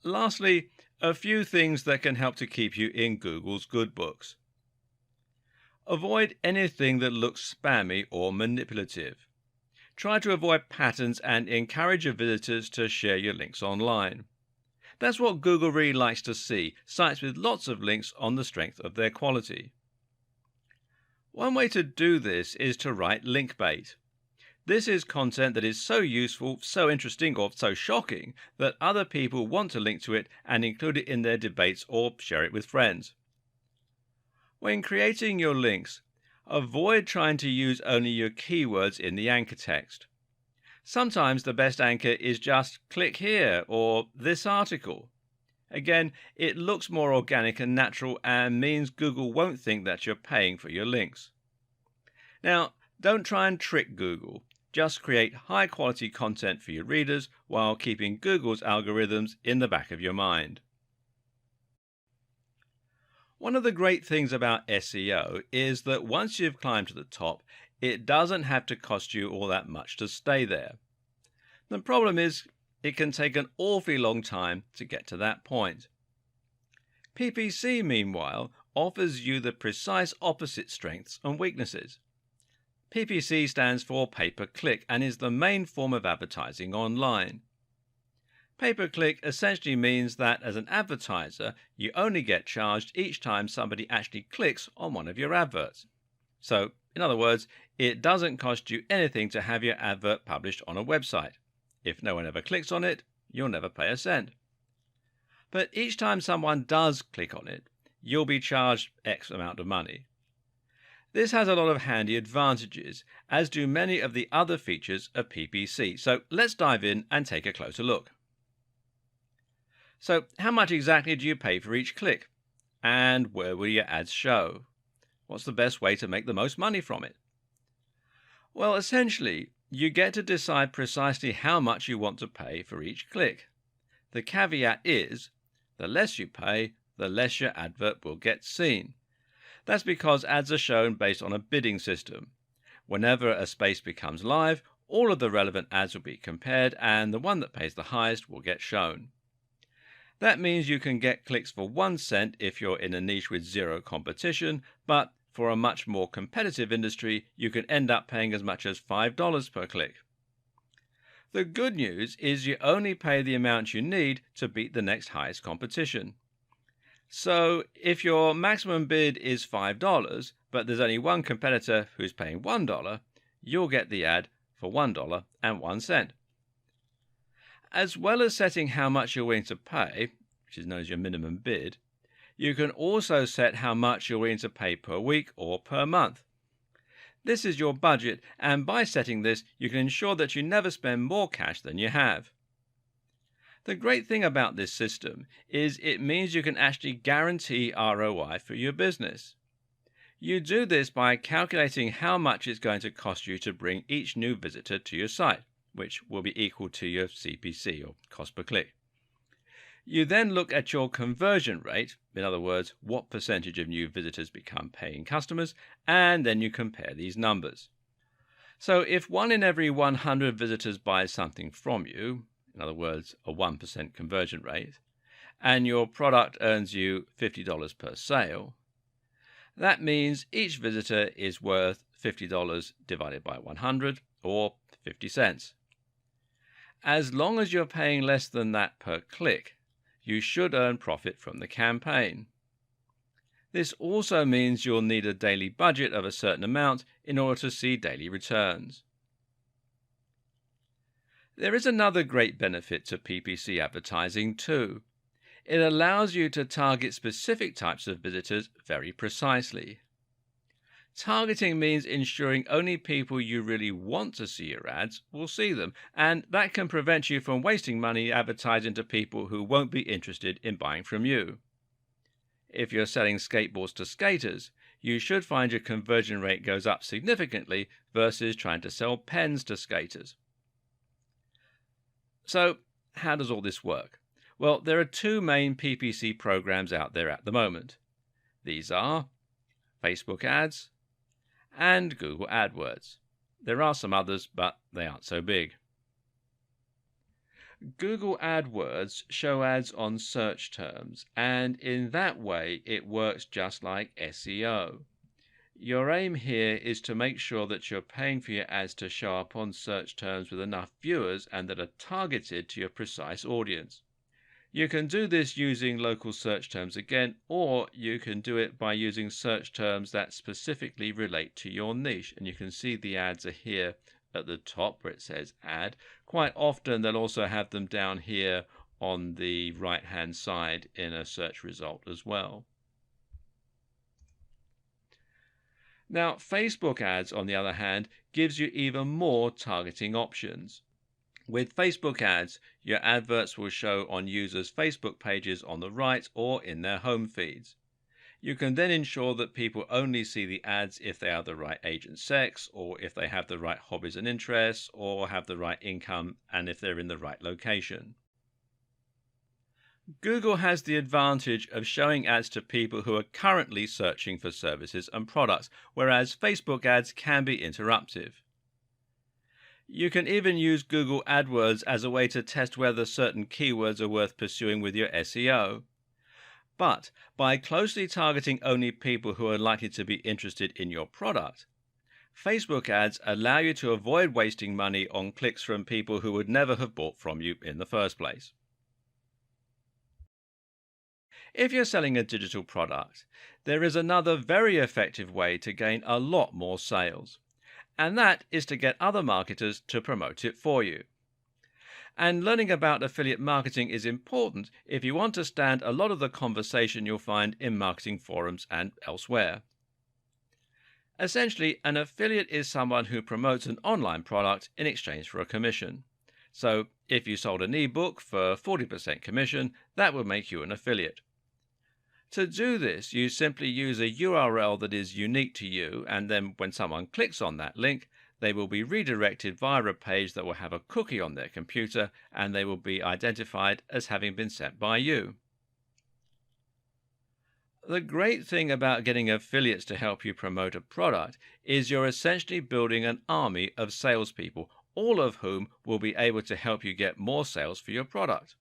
Lastly, a few things that can help to keep you in Google's good books. Avoid anything that looks spammy or manipulative. Try to avoid patterns and encourage your visitors to share your links online. That's what Google really likes to see, sites with lots of links on the strength of their quality. One way to do this is to write link bait. This is content that is so useful, so interesting, or so shocking that other people want to link to it and include it in their debates or share it with friends. When creating your links, avoid trying to use only your keywords in the anchor text. Sometimes the best anchor is just click here or this article. Again, it looks more organic and natural and means Google won't think that you're paying for your links. Now, don't try and trick Google. Just create high quality content for your readers while keeping Google's algorithms in the back of your mind. One of the great things about SEO is that once you've climbed to the top, it doesn't have to cost you all that much to stay there. The problem is it can take an awfully long time to get to that point. PPC, meanwhile, offers you the precise opposite strengths and weaknesses. PPC stands for pay-per-click and is the main form of advertising online. Pay-per-click essentially means that as an advertiser, you only get charged each time somebody actually clicks on one of your adverts. So, in other words, it doesn't cost you anything to have your advert published on a website. If no one ever clicks on it, you'll never pay a cent. But each time someone does click on it, you'll be charged X amount of money. This has a lot of handy advantages, as do many of the other features of PPC. So let's dive in and take a closer look. So how much exactly do you pay for each click? And where will your ads show? What's the best way to make the most money from it? Well, essentially, you get to decide precisely how much you want to pay for each click. The caveat is, the less you pay, the less your advert will get seen. That's because ads are shown based on a bidding system. Whenever a space becomes live, all of the relevant ads will be compared, and the one that pays the highest will get shown. That means you can get clicks for 1 cent if you're in a niche with zero competition, but for a much more competitive industry, you can end up paying as much as $5 per click. The good news is you only pay the amount you need to beat the next highest competition. So if your maximum bid is $5, but there's only one competitor who's paying $1, you'll get the ad for $1.01. As well as setting how much you're willing to pay, which is known as your minimum bid, you can also set how much you're willing to pay per week or per month. This is your budget, and by setting this, you can ensure that you never spend more cash than you have. The great thing about this system is it means you can actually guarantee ROI for your business. You do this by calculating how much it's going to cost you to bring each new visitor to your site, which will be equal to your CPC, or cost per click. You then look at your conversion rate, in other words, what percentage of new visitors become paying customers, and then you compare these numbers. So if 1 in every 100 visitors buys something from you, in other words, a 1% conversion rate, and your product earns you $50 per sale, that means each visitor is worth $50 divided by 100, or 50 cents. As long as you're paying less than that per click, you should earn profit from the campaign. This also means you'll need a daily budget of a certain amount in order to see daily returns. There is another great benefit to PPC advertising too. It allows you to target specific types of visitors very precisely. Targeting means ensuring only people you really want to see your ads will see them, and that can prevent you from wasting money advertising to people who won't be interested in buying from you. If you're selling skateboards to skaters, you should find your conversion rate goes up significantly versus trying to sell pens to skaters. So, how does all this work? Well, there are two main PPC programs out there at the moment. These are Facebook ads and Google AdWords. There are some others, but they aren't so big. Google AdWords show ads on search terms, and in that way it works just like SEO. Your aim here is to make sure that you're paying for your ads to show up on search terms with enough viewers and that are targeted to your precise audience. You can do this using local search terms again, or you can do it by using search terms that specifically relate to your niche. And you can see the ads are here at the top where it says ad. Quite often they'll also have them down here on the right hand side in a search result as well. Now, Facebook ads, on the other hand, gives you even more targeting options. With Facebook ads, your adverts will show on users' Facebook pages on the right or in their home feeds. You can then ensure that people only see the ads if they are the right age and sex, or if they have the right hobbies and interests, or have the right income, and if they're in the right location. Google has the advantage of showing ads to people who are currently searching for services and products, whereas Facebook ads can be interruptive. You can even use Google AdWords as a way to test whether certain keywords are worth pursuing with your SEO. But by closely targeting only people who are likely to be interested in your product, Facebook ads allow you to avoid wasting money on clicks from people who would never have bought from you in the first place. If you're selling a digital product, there is another very effective way to gain a lot more sales, and that is to get other marketers to promote it for you. And learning about affiliate marketing is important if you want to stand a lot of the conversation you'll find in marketing forums and elsewhere. Essentially, an affiliate is someone who promotes an online product in exchange for a commission. So if you sold an ebook for 40% commission, that would make you an affiliate. To do this, you simply use a URL that is unique to you, and then when someone clicks on that link, they will be redirected via a page that will have a cookie on their computer, and they will be identified as having been sent by you. The great thing about getting affiliates to help you promote a product is you're essentially building an army of salespeople, all of whom will be able to help you get more sales for your product.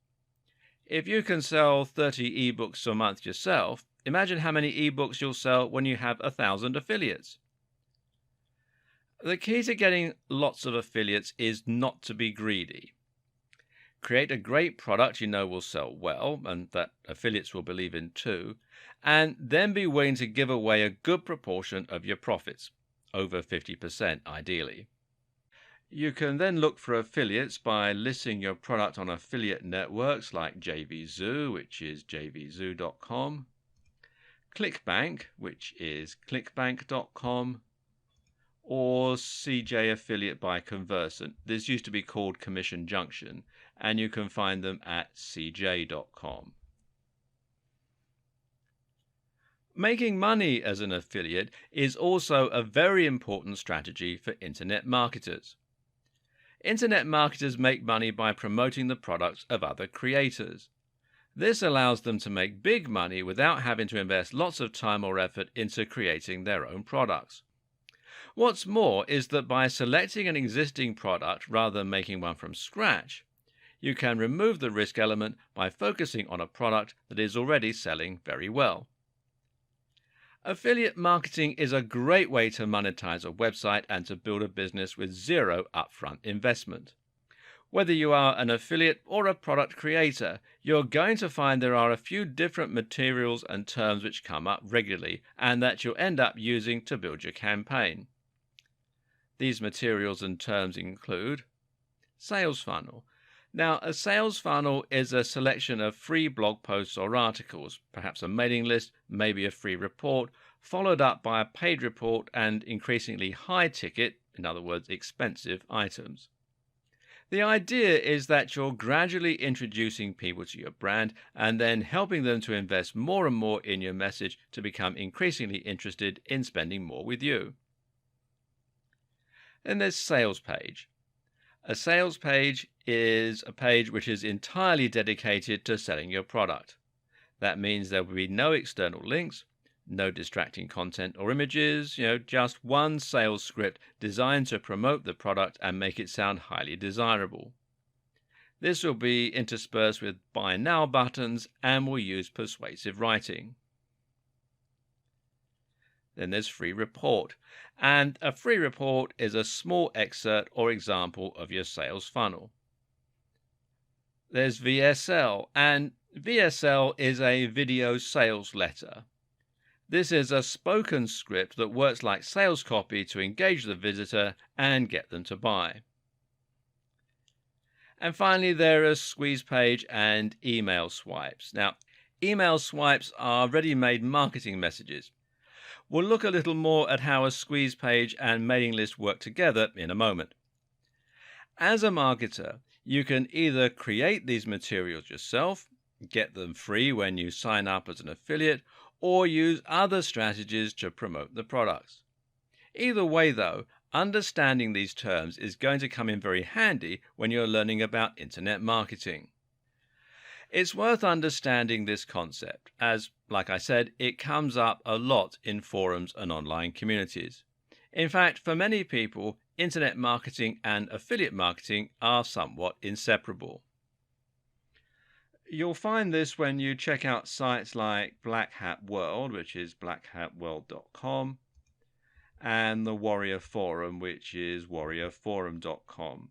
If you can sell 30 ebooks a month yourself, imagine how many ebooks you'll sell when you have 1,000 affiliates. The key to getting lots of affiliates is not to be greedy. Create a great product you know will sell well and that affiliates will believe in too, and then be willing to give away a good proportion of your profits, over 50% ideally. You can then look for affiliates by listing your product on affiliate networks like JVZoo, which is jvzoo.com, ClickBank, which is clickbank.com, or CJ Affiliate by Conversant. This used to be called Commission Junction, and you can find them at cj.com. Making money as an affiliate is also a very important strategy for internet marketers. Internet marketers make money by promoting the products of other creators. This allows them to make big money without having to invest lots of time or effort into creating their own products. What's more is that by selecting an existing product rather than making one from scratch, you can remove the risk element by focusing on a product that is already selling very well. Affiliate marketing is a great way to monetize a website and to build a business with zero upfront investment. Whether you are an affiliate or a product creator, you're going to find there are a few different materials and terms which come up regularly and that you'll end up using to build your campaign. These materials and terms include sales funnel. Now, a sales funnel is a selection of free blog posts or articles, perhaps a mailing list, maybe a free report, followed up by a paid report and increasingly high ticket, in other words, expensive items. The idea is that you're gradually introducing people to your brand and then helping them to invest more and more in your message to become increasingly interested in spending more with you. Then there's sales page. A sales page is a page which is entirely dedicated to selling your product. That means there will be no external links, no distracting content or images, just one sales script designed to promote the product and make it sound highly desirable. This will be interspersed with buy now buttons and will use persuasive writing. Then there's free report. And a free report is a small excerpt or example of your sales funnel. There's VSL, and VSL is a video sales letter. This is a spoken script that works like sales copy to engage the visitor and get them to buy. And finally, there are squeeze page and email swipes. Now, email swipes are ready-made marketing messages. We'll look a little more at how a squeeze page and mailing list work together in a moment. As a marketer, you can either create these materials yourself, get them free when you sign up as an affiliate, or use other strategies to promote the products. Either way, though, understanding these terms is going to come in very handy when you're learning about internet marketing. It's worth understanding this concept as, like I said, it comes up a lot in forums and online communities. In fact, for many people, internet marketing and affiliate marketing are somewhat inseparable. You'll find this when you check out sites like Black Hat World, which is blackhatworld.com, and the Warrior Forum, which is warriorforum.com.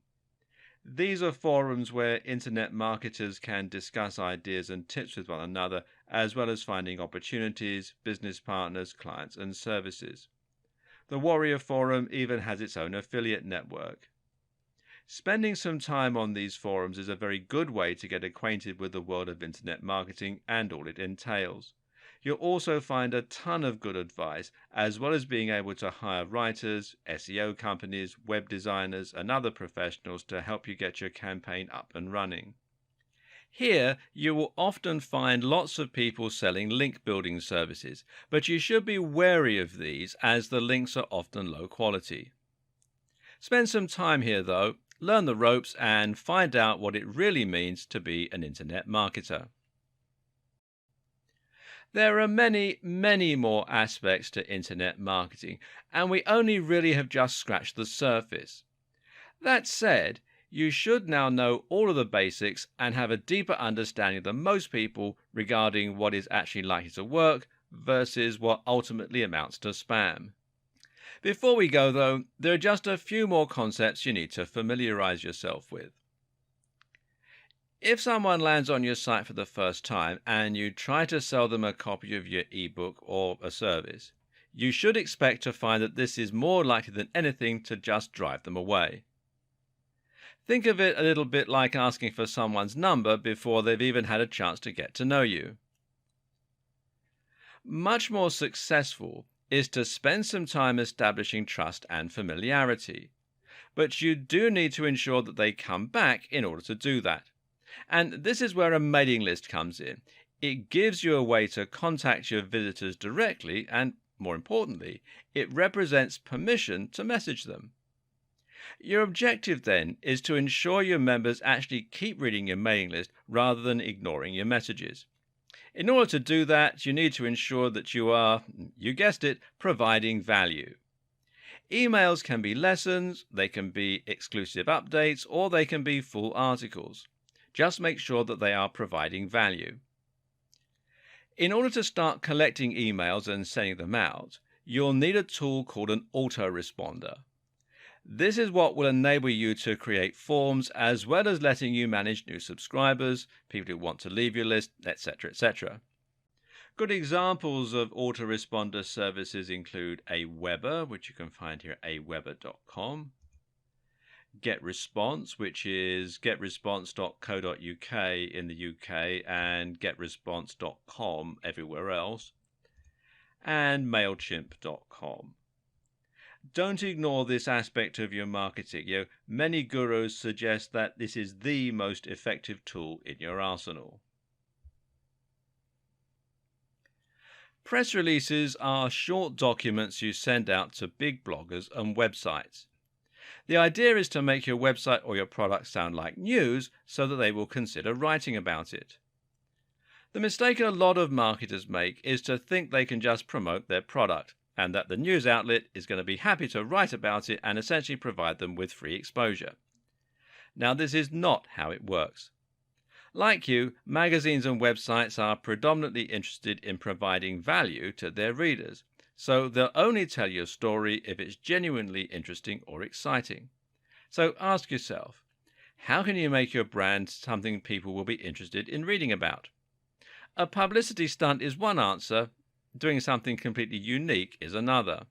These are forums where internet marketers can discuss ideas and tips with one another, as well as finding opportunities, business partners, clients, and services. The Warrior Forum even has its own affiliate network. Spending some time on these forums is a very good way to get acquainted with the world of internet marketing and all it entails. You'll also find a ton of good advice, as well as being able to hire writers, SEO companies, web designers, and other professionals to help you get your campaign up and running. Here, you will often find lots of people selling link building services, but you should be wary of these as the links are often low quality. Spend some time here though, learn the ropes, and find out what it really means to be an internet marketer. There are many, many more aspects to internet marketing, and we only really have just scratched the surface. That said, you should now know all of the basics and have a deeper understanding than most people regarding what is actually likely to work versus what ultimately amounts to spam. Before we go, though, there are just a few more concepts you need to familiarize yourself with. If someone lands on your site for the first time and you try to sell them a copy of your ebook or a service, you should expect to find that this is more likely than anything to just drive them away. Think of it a little bit like asking for someone's number before they've even had a chance to get to know you. Much more successful is to spend some time establishing trust and familiarity, but you do need to ensure that they come back in order to do that. And this is where a mailing list comes in. It gives you a way to contact your visitors directly, and more importantly, it represents permission to message them. Your objective then is to ensure your members actually keep reading your mailing list rather than ignoring your messages. In order to do that, you need to ensure that you are, you guessed it, providing value. Emails can be lessons, they can be exclusive updates, or they can be full articles. Just make sure that they are providing value. In order to start collecting emails and sending them out, you'll need a tool called an autoresponder. This is what will enable you to create forms as well as letting you manage new subscribers, people who want to leave your list, etc., etc. Good examples of autoresponder services include Aweber, which you can find here at aweber.com, GetResponse, which is getresponse.co.uk in the UK and getresponse.com everywhere else, and mailchimp.com. Don't ignore this aspect of your marketing. Many gurus suggest that this is the most effective tool in your arsenal. Press releases are short documents you send out to big bloggers and websites. The idea is to make your website or your product sound like news so that they will consider writing about it. The mistake a lot of marketers make is to think they can just promote their product, and that the news outlet is going to be happy to write about it and essentially provide them with free exposure. Now, this is not how it works. Like you, magazines and websites are predominantly interested in providing value to their readers, so they'll only tell you a story if it's genuinely interesting or exciting. So ask yourself, how can you make your brand something people will be interested in reading about? A publicity stunt is one answer. Doing something completely unique is another.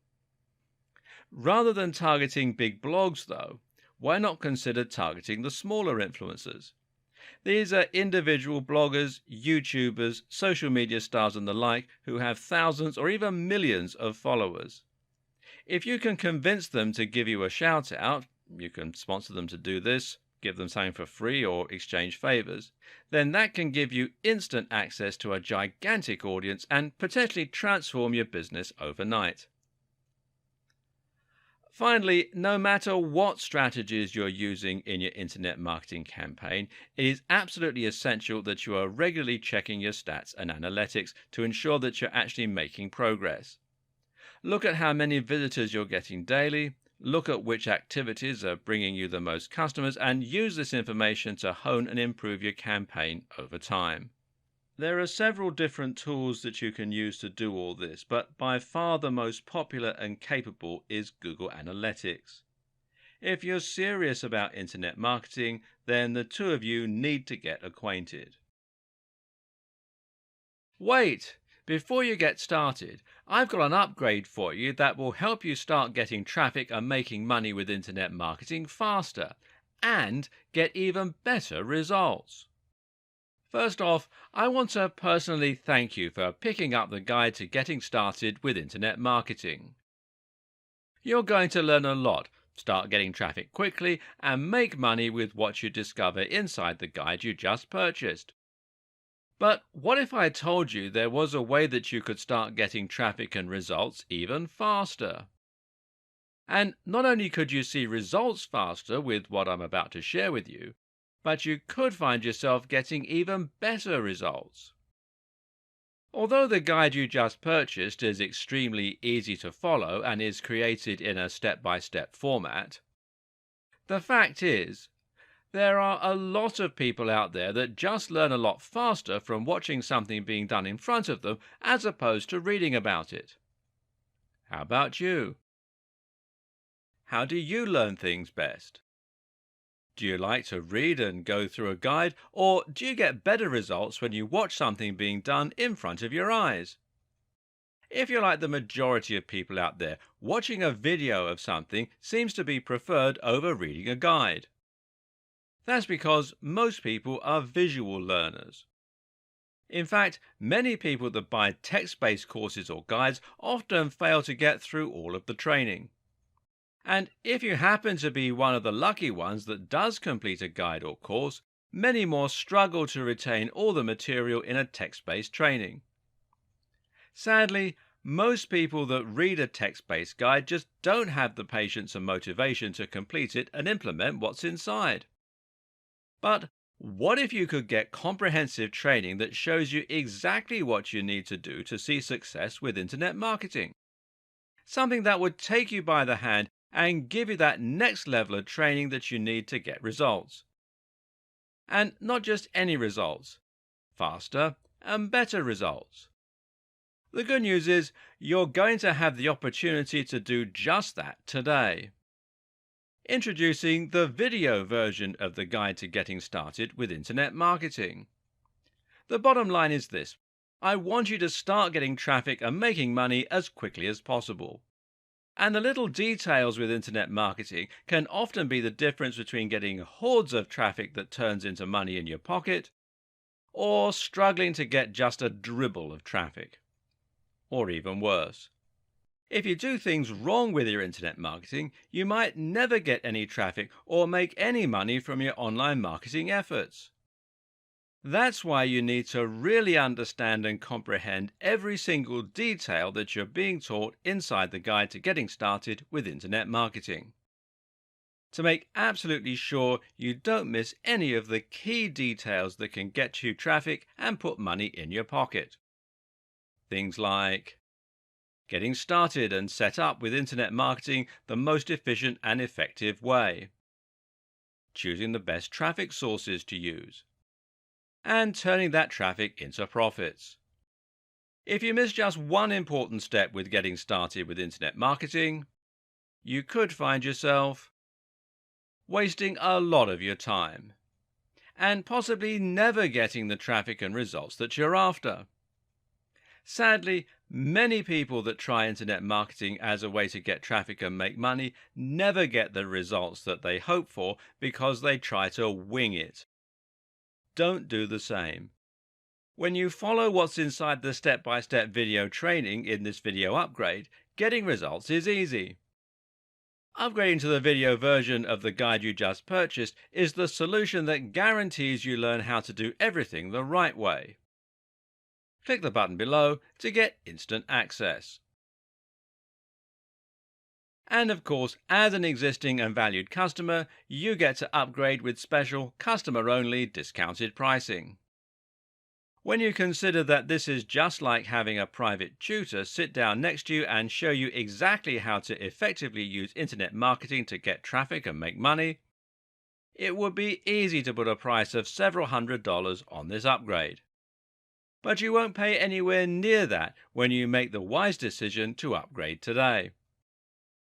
Rather than targeting big blogs, though, why not consider targeting the smaller influencers? These are individual bloggers, YouTubers, social media stars and the like who have thousands or even millions of followers. If you can convince them to give you a shout out, you can sponsor them to do this, give them something for free or exchange favors, then that can give you instant access to a gigantic audience and potentially transform your business overnight. Finally, no matter what strategies you're using in your internet marketing campaign, it is absolutely essential that you are regularly checking your stats and analytics to ensure that you're actually making progress. Look at how many visitors you're getting daily, look at which activities are bringing you the most customers, and use this information to hone and improve your campaign over time. There are several different tools that you can use to do all this, but by far the most popular and capable is Google Analytics. If you're serious about internet marketing, then the two of you need to get acquainted. Wait! Before you get started, I've got an upgrade for you that will help you start getting traffic and making money with internet marketing faster and get even better results. First off, I want to personally thank you for picking up the guide to getting started with internet marketing. You're going to learn a lot, start getting traffic quickly, and make money with what you discover inside the guide you just purchased. But what if I told you there was a way that you could start getting traffic and results even faster? And not only could you see results faster with what I'm about to share with you, but you could find yourself getting even better results. Although the guide you just purchased is extremely easy to follow and is created in a step-by-step format, the fact is, there are a lot of people out there that just learn a lot faster from watching something being done in front of them as opposed to reading about it. How about you? How do you learn things best? Do you like to read and go through a guide, or do you get better results when you watch something being done in front of your eyes? If you're like the majority of people out there, watching a video of something seems to be preferred over reading a guide. That's because most people are visual learners. In fact, many people that buy text-based courses or guides often fail to get through all of the training. And if you happen to be one of the lucky ones that does complete a guide or course, many more struggle to retain all the material in a text-based training. Sadly, most people that read a text-based guide just don't have the patience and motivation to complete it and implement what's inside. But what if you could get comprehensive training that shows you exactly what you need to do to see success with internet marketing? Something that would take you by the hand and give you that next level of training that you need to get results. And not just any results, faster and better results. The good news is you're going to have the opportunity to do just that today. Introducing the video version of the Guide to Getting Started with Internet Marketing. The bottom line is this: I want you to start getting traffic and making money as quickly as possible. And the little details with internet marketing can often be the difference between getting hordes of traffic that turns into money in your pocket, or struggling to get just a dribble of traffic. Or even worse. If you do things wrong with your internet marketing, you might never get any traffic or make any money from your online marketing efforts. That's why you need to really understand and comprehend every single detail that you're being taught inside the Guide to Getting Started with Internet Marketing, to make absolutely sure you don't miss any of the key details that can get you traffic and put money in your pocket. Things like getting started and set up with internet marketing the most efficient and effective way, choosing the best traffic sources to use, and turning that traffic into profits. If you miss just one important step with getting started with internet marketing, you could find yourself wasting a lot of your time and possibly never getting the traffic and results that you're after. Sadly, many people that try internet marketing as a way to get traffic and make money never get the results that they hope for because they try to wing it. Don't do the same. When you follow what's inside the step-by-step video training in this video upgrade, getting results is easy. Upgrading to the video version of the guide you just purchased is the solution that guarantees you learn how to do everything the right way. Click the button below to get instant access. And of course, as an existing and valued customer, you get to upgrade with special customer-only discounted pricing. When you consider that this is just like having a private tutor sit down next to you and show you exactly how to effectively use internet marketing to get traffic and make money, it would be easy to put a price of several $100s on this upgrade. But you won't pay anywhere near that when you make the wise decision to upgrade today.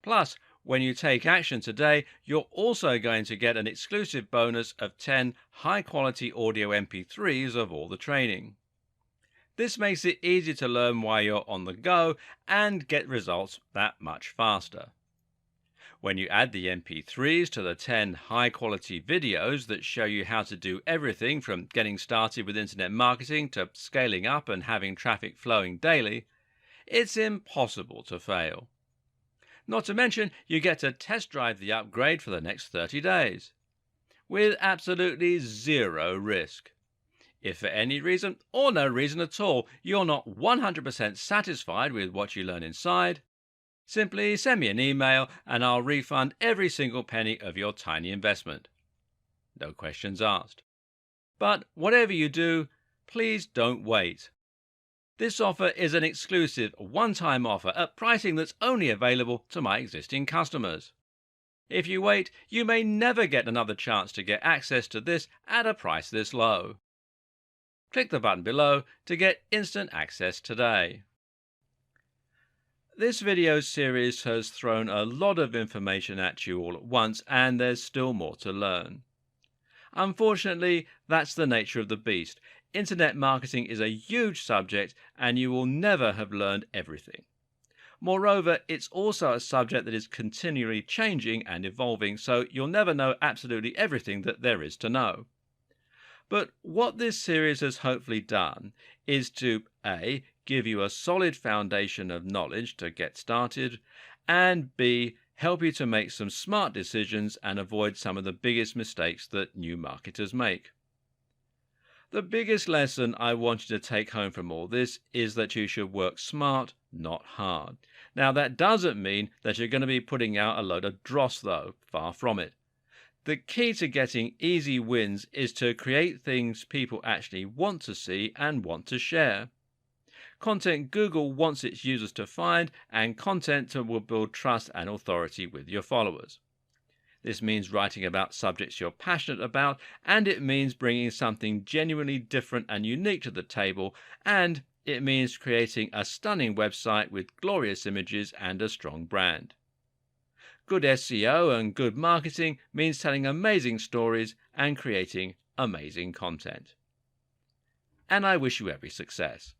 Plus, when you take action today, you're also going to get an exclusive bonus of 10 high-quality audio MP3s of all the training. This makes it easy to learn while you're on the go and get results that much faster. When you add the MP3s to the 10 high-quality videos that show you how to do everything from getting started with internet marketing to scaling up and having traffic flowing daily, it's impossible to fail. Not to mention, you get to test drive the upgrade for the next 30 days, with absolutely zero risk. If for any reason, or no reason at all, you're not 100% satisfied with what you learn inside, simply send me an email and I'll refund every single penny of your tiny investment. No questions asked. But whatever you do, please don't wait. This offer is an exclusive one-time offer at pricing that's only available to my existing customers. If you wait, you may never get another chance to get access to this at a price this low. Click the button below to get instant access today. This video series has thrown a lot of information at you all at once, and there's still more to learn. Unfortunately, that's the nature of the beast. Internet marketing is a huge subject, and you will never have learned everything. Moreover, it's also a subject that is continually changing and evolving, so you'll never know absolutely everything that there is to know. But what this series has hopefully done is to A, give you a solid foundation of knowledge to get started, and B, help you to make some smart decisions and avoid some of the biggest mistakes that new marketers make. The biggest lesson I want you to take home from all this is that you should work smart, not hard. Now, that doesn't mean that you're going to be putting out a load of dross, though, far from it. The key to getting easy wins is to create things people actually want to see and want to share. Content Google wants its users to find, and content that will build trust and authority with your followers. This means writing about subjects you're passionate about, and it means bringing something genuinely different and unique to the table, and it means creating a stunning website with glorious images and a strong brand. Good SEO and good marketing means telling amazing stories and creating amazing content. And I wish you every success.